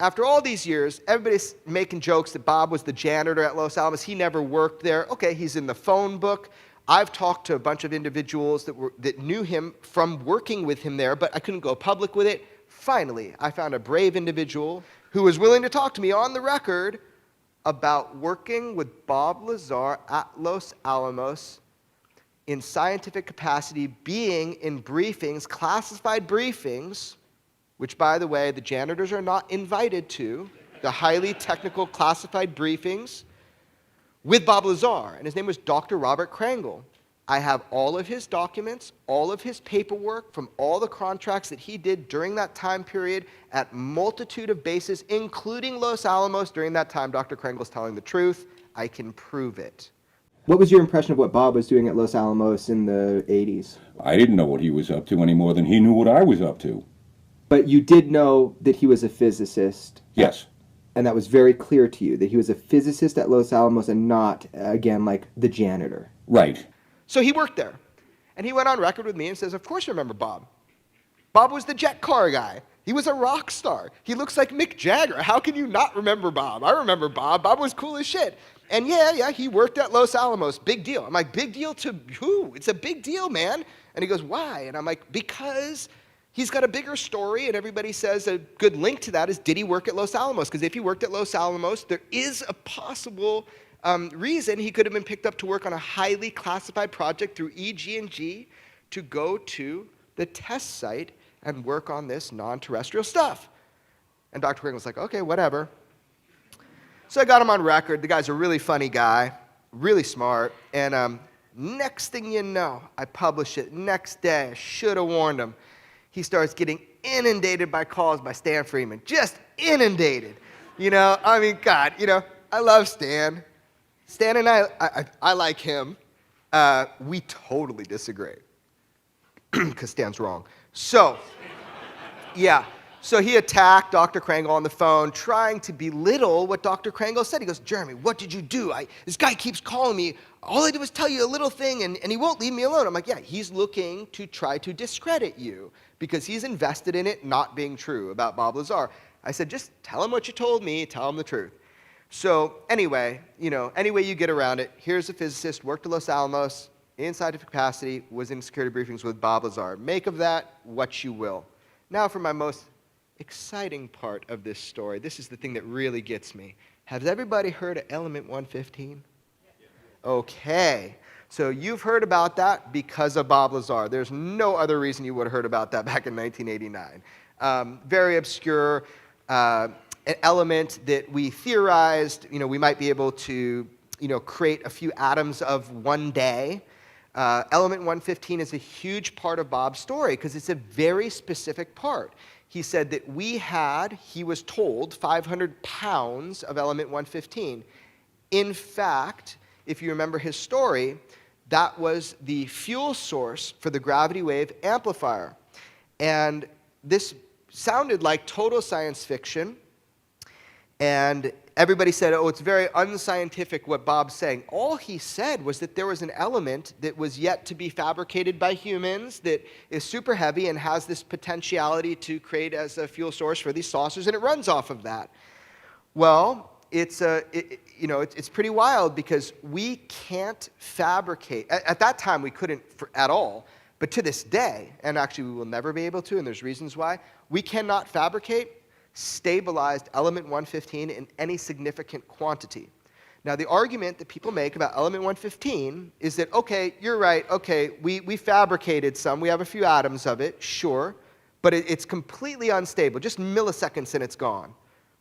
After all these years, everybody's making jokes that Bob was the janitor at Los Alamos. He never worked there. Okay, he's in the phone book. I've talked to a bunch of individuals that knew him from working with him there, but I couldn't go public with it. Finally, I found a brave individual who was willing to talk to me on the record about working with Bob Lazar at Los Alamos in scientific capacity, being in briefings, classified briefings, which, by the way, the janitors are not invited to, the highly technical classified briefings, with Bob Lazar, and his name was Dr. Robert Krangle. I have all of his documents, all of his paperwork from all the contracts that he did during that time period at multitude of bases, including Los Alamos. During that time, Dr. Krangle's telling the truth. I can prove it. What was your impression of what Bob was doing at Los Alamos in the 80s?
I didn't know what he was up to any more than he knew what I was up to.
But you did know that he was a physicist.
Yes.
And that was very clear to you, that he was a physicist at Los Alamos and not, again, like the janitor.
Right.
So he worked there. And he went on record with me and says, of course you remember Bob. Bob was the jet car guy. He was a rock star. He looks like Mick Jagger. How can you not remember Bob? I remember Bob. Bob was cool as shit. And yeah, he worked at Los Alamos. Big deal. I'm like, big deal to who? It's a big deal, man. And he goes, why? And I'm like, because he's got a bigger story, and everybody says a good link to that is, did he work at Los Alamos? Because if he worked at Los Alamos, there is a possible reason he could have been picked up to work on a highly classified project through EG&G to go to the test site and work on this non-terrestrial stuff. And Dr. Kringle was like, okay, whatever. So I got him on record. The guy's a really funny guy, really smart. And next thing you know, I publish it. Next day, I should have warned him. He starts getting inundated by calls by Stan Freeman. Just inundated. You know, I mean, God, you know, I love Stan. Stan and I like him. We totally disagree. Because Stan's wrong. So, yeah. So he attacked Dr. Krangle on the phone, trying to belittle what Dr. Krangle said. He goes, Jeremy, what did you do? This guy keeps calling me. All I did was tell you a little thing, and he won't leave me alone. I'm like, yeah, he's looking to try to discredit you because he's invested in it not being true about Bob Lazar. I said, just tell him what you told me. Tell him the truth. So anyway, you know, any way you get around it, here's a physicist, worked at Los Alamos, in scientific capacity, was in security briefings with Bob Lazar. Make of that what you will. Now for my most exciting part of this story. This is the thing that really gets me. Has everybody heard of element 115? Okay. So you've heard about that because of Bob Lazar. There's no other reason you would have heard about that back in 1989. Very obscure, an element that we theorized, you know, we might be able to, you know, create a few atoms of one day. Element 115 is a huge part of Bob's story because it's a very specific part. He said that he was told, 500 pounds of element 115. In fact, if you remember his story, that was the fuel source for the gravity wave amplifier. And this sounded like total science fiction. And everybody said, oh, it's very unscientific what Bob's saying. All he said was that there was an element that was yet to be fabricated by humans that is super heavy and has this potentiality to create as a fuel source for these saucers, and it runs off of that. Well, it's pretty wild because we can't fabricate. At that time, we couldn't at all. But to this day, and actually we will never be able to, and there's reasons why, we cannot fabricate stabilized element 115 in any significant quantity. Now, the argument that people make about element 115 is that, okay, you're right, okay, we fabricated some, we have a few atoms of it, sure, but it's completely unstable, just milliseconds and it's gone.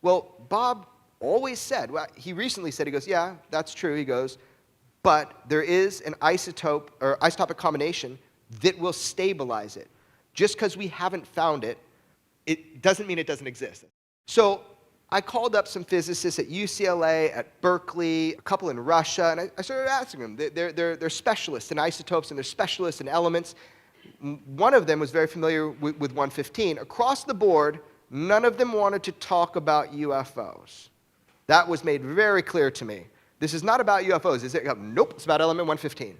Well, Bob always said, well, he recently said, he goes, yeah, that's true, he goes, but there is an isotope or isotopic combination that will stabilize it. Just because we haven't found it, it doesn't mean it doesn't exist. So I called up some physicists at UCLA, at Berkeley, a couple in Russia, and I started asking them. They're specialists in isotopes and they're specialists in elements. One of them was very familiar with 115. Across the board, none of them wanted to talk about UFOs. That was made very clear to me. This is not about UFOs, is it? Nope, it's about element 115.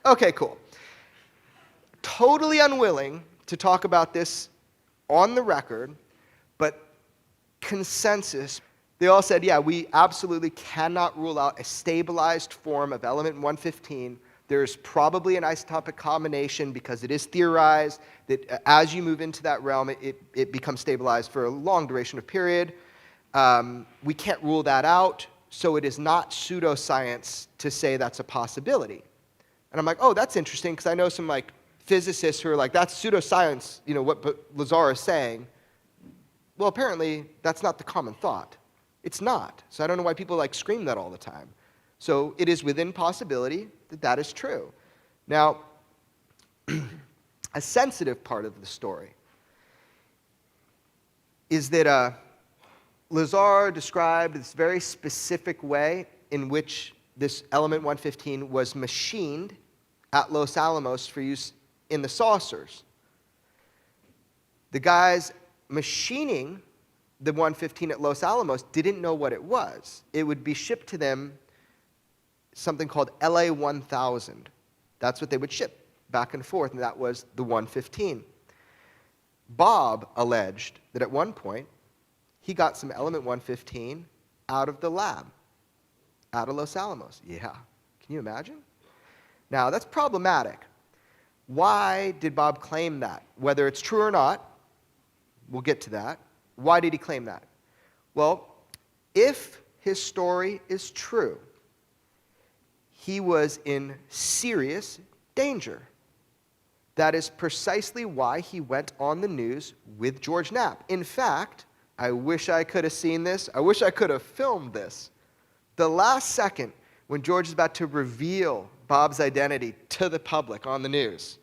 Okay, cool. Totally unwilling to talk about this on the record, but consensus. They all said, yeah, we absolutely cannot rule out a stabilized form of element 115. There's probably an isotopic combination because it is theorized that as you move into that realm, it becomes stabilized for a long duration of period. We can't rule that out, so it is not pseudoscience to say that's a possibility. And I'm like, oh, that's interesting, because I know some like physicists who are like, that's pseudoscience, you know, what Lazar is saying. Well, apparently, that's not the common thought. It's not. So I don't know why people like scream that all the time. So it is within possibility that that is true. Now, a sensitive part of the story is that Lazar described this very specific way in which this element 115 was machined at Los Alamos for use in the saucers. The guys machining the 115 at Los Alamos didn't know what it was. It would be shipped to them something called LA 1000. That's what they would ship back and forth, and that was the 115. Bob alleged that at one point he got some element 115 out of the lab, out of Los Alamos. Yeah, can you imagine? Now, that's problematic. Why did Bob claim that? Whether it's true or not, we'll get to that. Why did he claim that? Well, if his story is true, he was in serious danger. That is precisely why he went on the news with George Knapp. In fact, I wish I could have seen this. I wish I could have filmed this. The last second when George is about to reveal Bob's identity to the public on the news,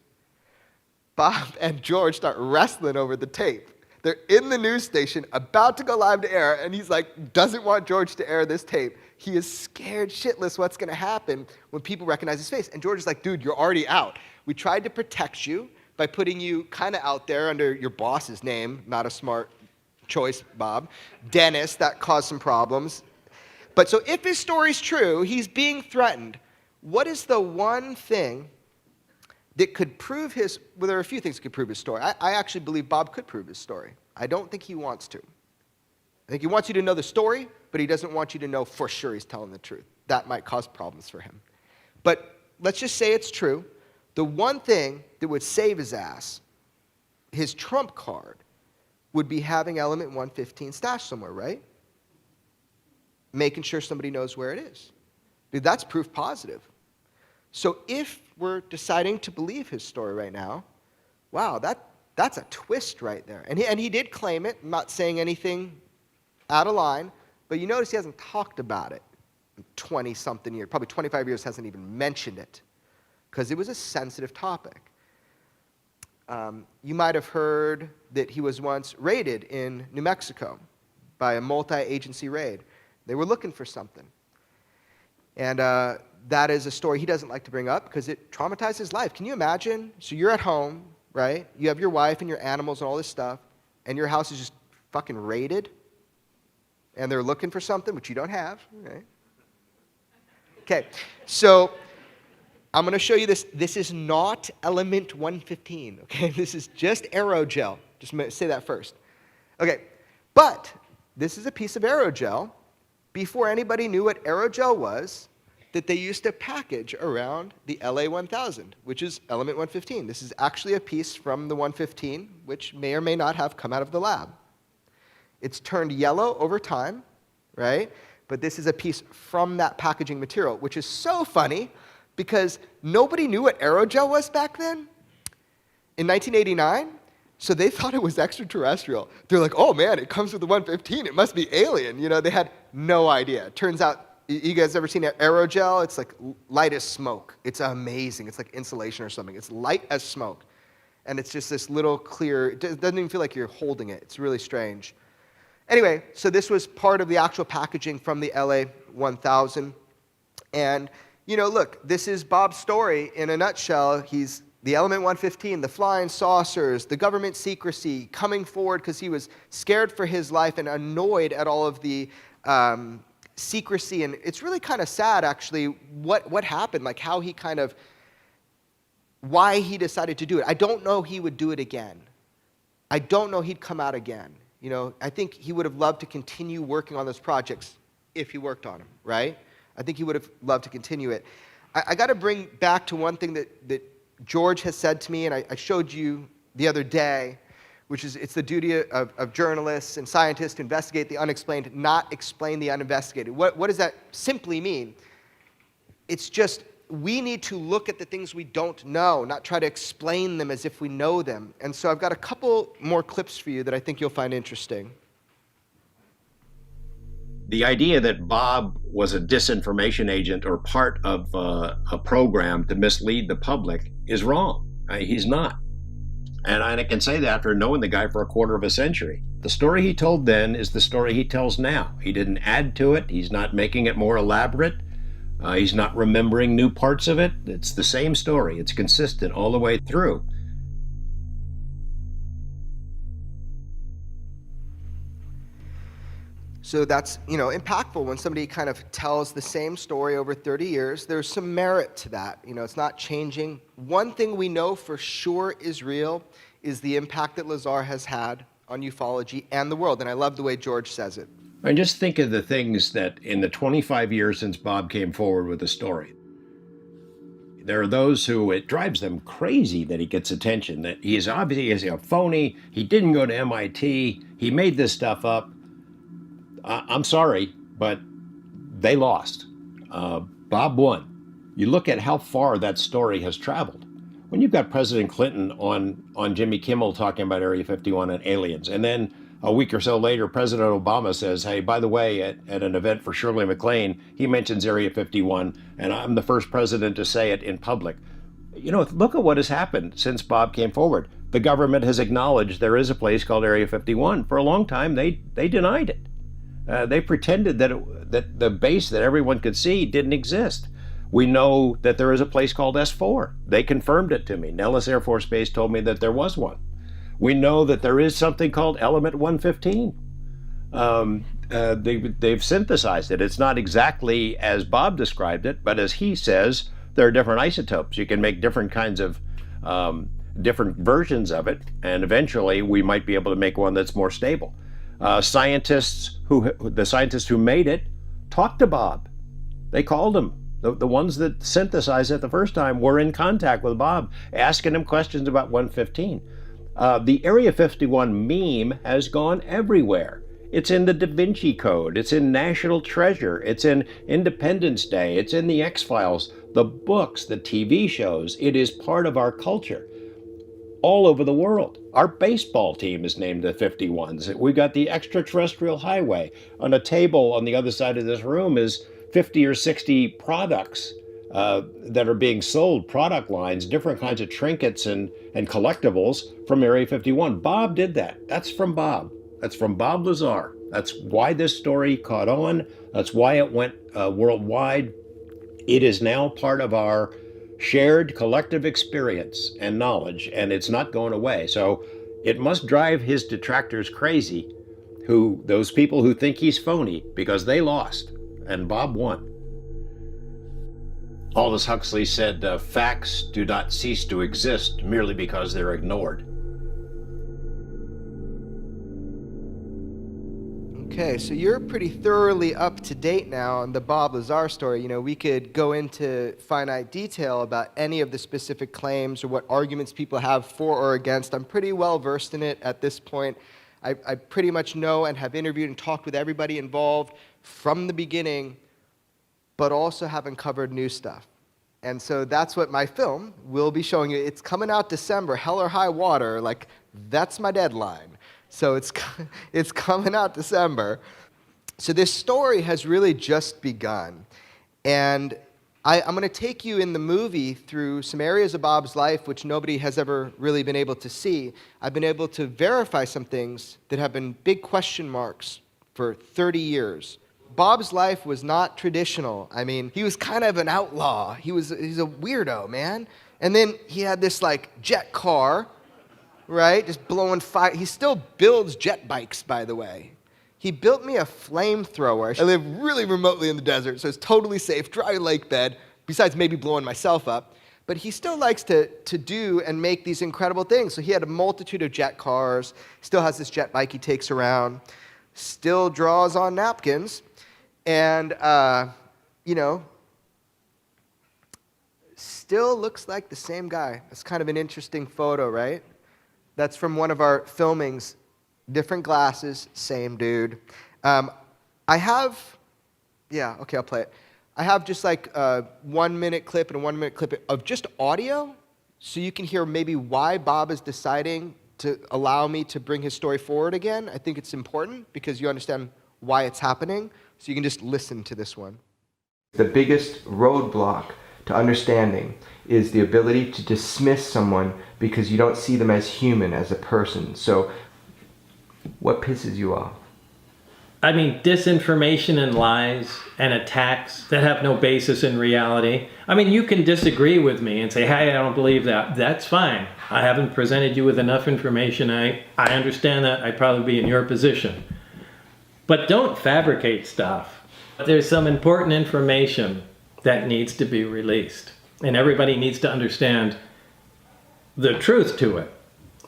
Bob and George start wrestling over the tape. They're in the news station, about to go live to air, and he's like, doesn't want George to air this tape. He is scared shitless what's going to happen when people recognize his face. And George is like, dude, you're already out. We tried to protect you by putting you kind of out there under your boss's name. Not a smart choice, Bob. Dennis, that caused some problems. But so if his story's true, he's being threatened. What is the one thing that could prove his, well, there are a few things that could prove his story. I actually believe Bob could prove his story. I don't think he wants to. I think he wants you to know the story, but he doesn't want you to know for sure he's telling the truth. That might cause problems for him. But let's just say it's true. The one thing that would save his ass, his trump card, would be having element 115 stashed somewhere, right? Making sure somebody knows where it is. Dude, that's proof positive. So if we're deciding to believe his story right now, wow, that's a twist right there. And he did claim it. I'm not saying anything out of line, but you notice he hasn't talked about it in 20-something years, probably 25 years, hasn't even mentioned it, because it was a sensitive topic. You might have heard that he was once raided in New Mexico by a multi-agency raid. They were looking for something. And that is a story he doesn't like to bring up because it traumatized his life. Can you imagine? So you're at home, right? You have your wife and your animals and all this stuff, and your house is just fucking raided, and they're looking for something, which you don't have, right? Okay, so I'm going to show you this. This is not element 115, okay? This is just aerogel. Just say that first. Okay, but this is a piece of aerogel before anybody knew what aerogel was, that they used to package around the LA 1000, which is element 115. This is actually a piece from the 115, which may or may not have come out of the lab. It's turned yellow over time, right? But this is a piece from that packaging material, which is so funny because nobody knew what aerogel was back then in 1989. So they thought it was extraterrestrial. They're like, oh man, it comes with the 115. It must be alien. You know, they had no idea. It turns out, you guys ever seen aerogel? It's like light as smoke. It's amazing. It's like insulation or something. It's light as smoke. And it's just this little clear, it doesn't even feel like you're holding it. It's really strange. Anyway, so this was part of the actual packaging from the LA 1000. And, look, this is Bob's story in a nutshell. He's the element 115, the flying saucers, the government secrecy, coming forward because he was scared for his life and annoyed at all of the secrecy. And it's really kind of sad, actually, what happened, like how he why he decided to do it. I don't know he would do it again. I don't know he'd come out again. I think he would have loved to continue working on those projects if he worked on them, right? I think he would have loved to continue it. I got to bring back to one thing that George has said to me, and I showed you the other day, which is it's the duty of journalists and scientists to investigate the unexplained, not explain the uninvestigated. What does that simply mean? It's just we need to look at the things we don't know, not try to explain them as if we know them. And so I've got a couple more clips for you that I think you'll find interesting.
The idea that Bob was a disinformation agent or part of a program to mislead the public is wrong. He's not. And I can say that after knowing the guy for a quarter of a century. The story he told then is the story he tells now. He didn't add to it. He's not making it more elaborate. He's not remembering new parts of it. It's the same story. It's consistent all the way through.
So that's, impactful when somebody kind of tells the same story over 30 years. There's some merit to that. It's not changing. One thing we know for sure is real is the impact that Lazar has had on ufology and the world. And I love the way George says it.
And just think of the things that in the 25 years since Bob came forward with the story, there are those who it drives them crazy that he gets attention, that he is obviously a phony, he didn't go to MIT, he made this stuff up. I'm sorry, but they lost. Bob won. You look at how far that story has traveled. When you've got President Clinton on Jimmy Kimmel talking about Area 51 and aliens, and then a week or so later, President Obama says, hey, by the way, at an event for Shirley MacLaine, he mentions Area 51, and I'm the first president to say it in public. Look at what has happened since Bob came forward. The government has acknowledged there is a place called Area 51. For a long time, they denied it. They pretended that the base that everyone could see didn't exist. We know that there is a place called S4. They confirmed it to me. Nellis Air Force Base told me that there was one. We know that there is something called element 115. They've synthesized it. It's not exactly as Bob described it, but as he says, there are different isotopes. You can make different kinds of different versions of it, and eventually we might be able to make one that's more stable. The scientists who made it talked to Bob. They called him. The ones that synthesized it the first time were in contact with Bob, asking him questions about 115. The Area 51 meme has gone everywhere. It's in the Da Vinci Code. It's in National Treasure. It's in Independence Day. It's in the X-Files, the books, the TV shows. It is part of our culture all over the world. Our baseball team is named the 51s. We got the extraterrestrial highway. On a table on the other side of this room is 50 or 60 products that are being sold, product lines, different kinds of trinkets and collectibles from Area 51. Bob did that. That's from Bob. That's from Bob Lazar. That's why this story caught on. That's why it went worldwide. It is now part of our shared collective experience and knowledge, and it's not going away. So it must drive his detractors crazy, those people who think he's phony, because they lost and Bob won. Aldous Huxley said, facts do not cease to exist merely because they're ignored.
Okay, so you're pretty thoroughly up to date now on the Bob Lazar story. We could go into finite detail about any of the specific claims or what arguments people have for or against. I'm pretty well versed in it at this point. I pretty much know and have interviewed and talked with everybody involved from the beginning, but also have uncovered new stuff. And so that's what my film will be showing you. It's coming out December, hell or high water, that's my deadline. So it's coming out December. So this story has really just begun. And I'm going to take you in the movie through some areas of Bob's life which nobody has ever really been able to see. I've been able to verify some things that have been big question marks for 30 years. Bob's life was not traditional. I mean, he was kind of an outlaw. He's a weirdo, man. And then he had this like jet car, right? Just blowing fire. He still builds jet bikes, by the way. He built me a flamethrower. I live really remotely in the desert, so it's totally safe, dry lake bed, besides maybe blowing myself up. But he still likes to do and make these incredible things. So he had a multitude of jet cars, still has this jet bike he takes around, still draws on napkins, and, still looks like the same guy. That's kind of an interesting photo, right? That's from one of our filmings. Different glasses, same dude. I'll play it. I have just like a 1 minute clip and a 1 minute clip of just audio, so you can hear maybe why Bob is deciding to allow me to bring his story forward again. I think it's important because you understand why it's happening, so you can just listen to this one. The biggest roadblock to understanding is the ability to dismiss someone because you don't see them as human, as a person. So what pisses you off?
I mean, disinformation and lies and attacks that have no basis in reality. I mean, you can disagree with me and say, hey, I don't believe that. That's fine. I haven't presented you with enough information. I understand that. I'd probably be in your position. But don't fabricate stuff. There's some important information that needs to be released. And everybody needs to understand the truth to it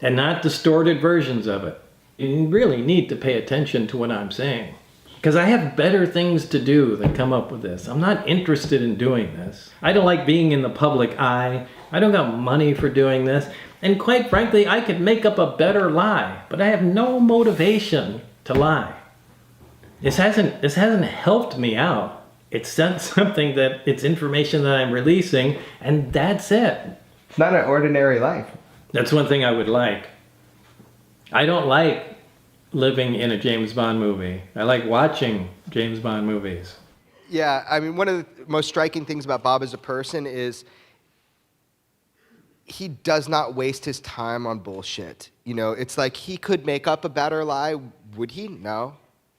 and not distorted versions of it. You really need to pay attention to what I'm saying, because I have better things to do than come up with this. I'm not interested in doing this. I don't like being in the public eye. I don't got money for doing this. And quite frankly, I could make up a better lie, but I have no motivation to lie. This hasn't helped me out. It's something that it's information that I'm releasing, and that's it.
It's not an ordinary life.
That's one thing I would like. I don't like living in a James Bond movie. I like watching James Bond movies.
Yeah, I mean, one of the most striking things about Bob as a person is he does not waste his time on bullshit. You know, it's like he could make up a better lie. Would he? No.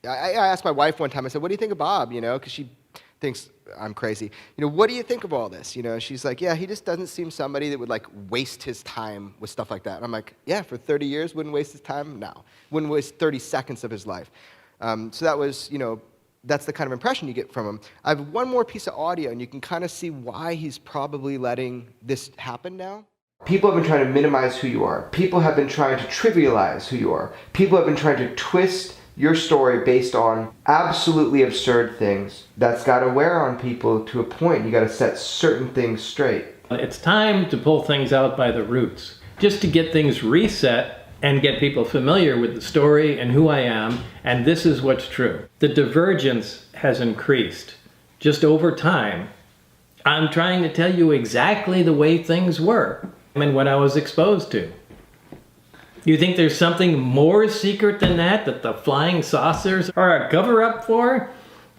I asked my wife one time, I said, what do you think of Bob? You know, because she thinks I'm crazy. You know, what do you think of all this? You know, she's like, yeah, he just doesn't seem somebody that would like waste his time with stuff like that. And I'm like, yeah, for 30 years, wouldn't waste his time? No. Wouldn't waste 30 seconds of his life. So that was, that's the kind of impression you get from him. I have one more piece of audio, and you can kind of see why he's probably letting this happen now. People have been trying to minimize who you are. People have been trying to trivialize who you are. People have been trying to twist your story based on absolutely absurd things. That's got to wear on people to a point. You got to set certain things straight.
It's time to pull things out by the roots, just to get things reset and get people familiar with the story and who I am, and this is what's true. The divergence has increased just over time. I'm trying to tell you exactly the way things were and what I was exposed to. You think there's something more secret than that the flying saucers are a cover-up for?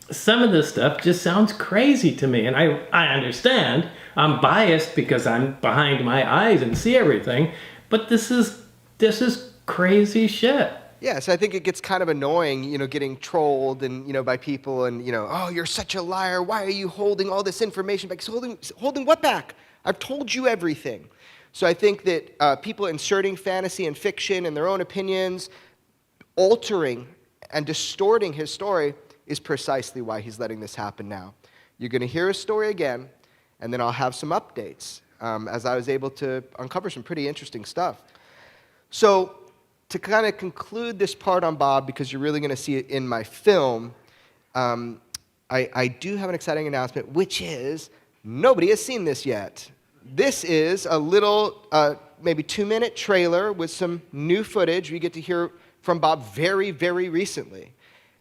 Some of this stuff just sounds crazy to me, and I understand. I'm biased because I'm behind my eyes and see everything, but this is crazy shit.
Yeah, so I think it gets kind of annoying, getting trolled and, by people and, oh, you're such a liar. Why are you holding all this information back? Holding what back? I've told you everything. So I think that people inserting fantasy and fiction and their own opinions, altering and distorting his story is precisely why he's letting this happen now. You're going to hear his story again, and then I'll have some updates as I was able to uncover some pretty interesting stuff. So to kind of conclude this part on Bob, because you're really going to see it in my film, I do have an exciting announcement, which is nobody has seen this yet. This is a little, maybe 2-minute trailer with some new footage. We get to hear from Bob very, very recently.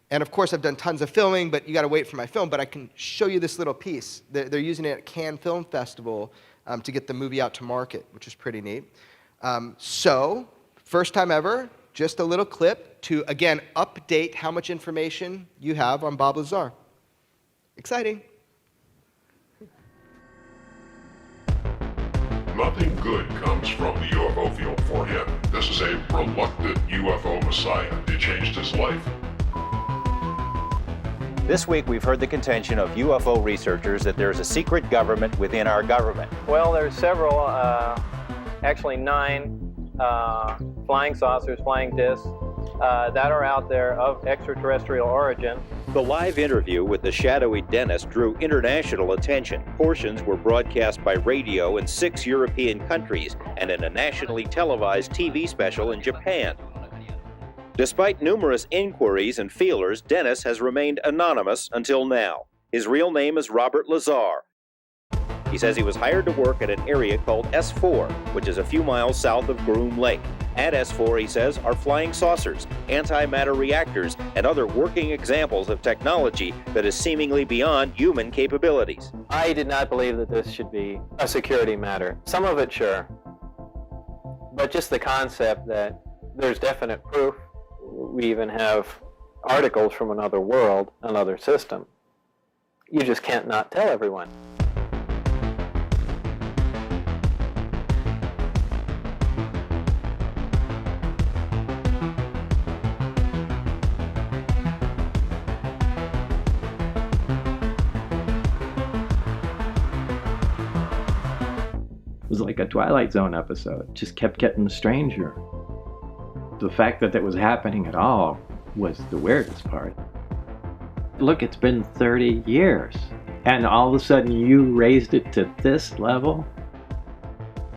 And of course, I've done tons of filming, but you got to wait for my film. But I can show you this little piece. They're using it at Cannes Film Festival to get the movie out to market, which is pretty neat. So, first time ever, just a little clip to, again, update how much information you have on Bob Lazar. Exciting.
good comes from the UFO field for him. This is a reluctant UFO messiah. It changed his life.
This week, we've heard the contention of UFO researchers that there's a secret government within our government.
Well, there's several, actually 9 flying saucers, flying discs that are out there of extraterrestrial origin.
The live interview with the shadowy Dennis drew international attention. Portions were broadcast by radio in 6 European countries and in a nationally televised TV special in Japan. Despite numerous inquiries and feelers, Dennis has remained anonymous until now. His real name is Robert Lazar. He says he was hired to work at an area called S4, which is a few miles south of Groom Lake. At S4, he says, are flying saucers, antimatter reactors, and other working examples of technology that is seemingly beyond human capabilities.
I did not believe that this should be a security matter. Some of it, sure. But just the concept that there's definite proof. We even have articles from another world, another system. You just can't not tell everyone.
It was like a Twilight Zone episode. It just kept getting stranger. The fact that it was happening at all was the weirdest part. Look, it's been 30 years, and all of a sudden you raised it to this level.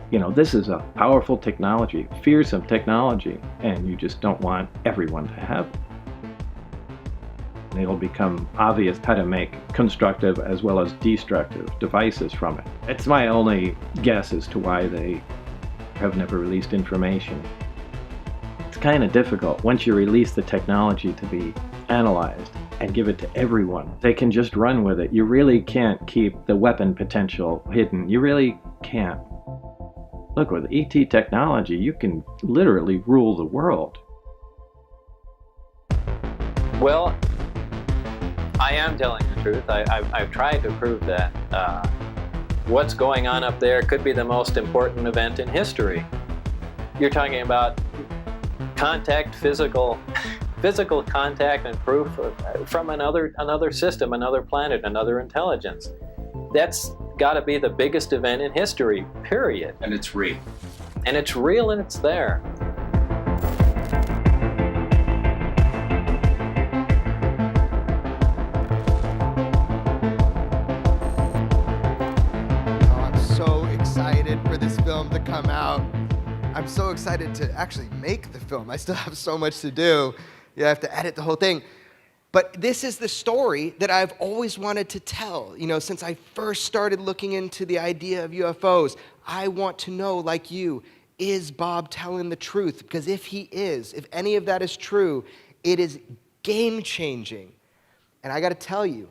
You know, this is a powerful technology, fearsome technology, and you just don't want everyone to have it. It'll become obvious how to make constructive as well as destructive devices from it. It's my only guess as to why they have never released information. It's kind of difficult. Once you release the technology to be analyzed and give it to everyone, they can just run with it. You really can't keep the weapon potential hidden. You really can't. Look, with ET technology, you can literally rule the world.
Well, I am telling the truth. I've tried to prove that. What's going on up there could be the most important event in history. You're talking about contact, physical contact and proof from another system, another planet, another intelligence. That's got to be the biggest event in history, period.
And it's real.
And it's real and it's there.
I'm so excited for this film to come out. I'm so excited to actually make the film. I still have so much to do. I have to edit the whole thing. But this is the story that I've always wanted to tell. You know, since I first started looking into the idea of UFOs, I want to know, like you, is Bob telling the truth? Because if he is, if any of that is true, it is game-changing. And I got to tell you,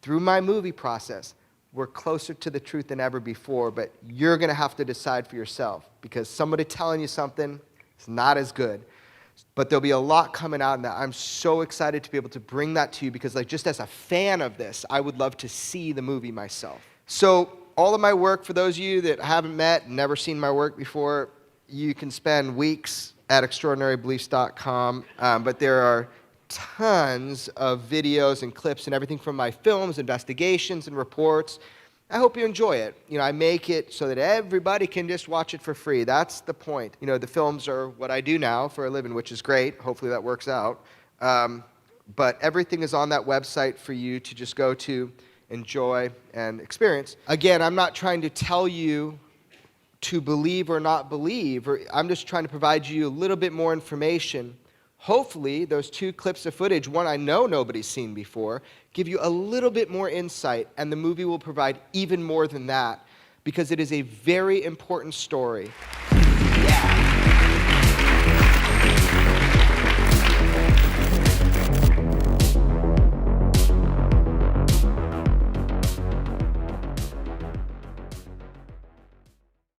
through my movie process, we're closer to the truth than ever before, but you're going to have to decide for yourself, because somebody telling you something is not as good. But there'll be a lot coming out in that. I'm so excited to be able to bring that to you, because like just as a fan of this, I would love to see the movie myself. So all of my work, for those of you that haven't met, never seen my work before, you can spend weeks at extraordinarybeliefs.com, but there are tons of videos and clips and everything from my films, investigations, and reports. I hope you enjoy it. You know, I make it so that everybody can just watch it for free. That's the point. You know, the films are what I do now for a living, which is great. Hopefully that works out. But everything is on that website for you to just go to, enjoy, and experience. Again, I'm not trying to tell you to believe or not believe. I'm just trying to provide you a little bit more information. Hopefully, those 2 clips of footage, one I know nobody's seen before, give you a little bit more insight, and the movie will provide even more than that, because it is a very important story. Yeah.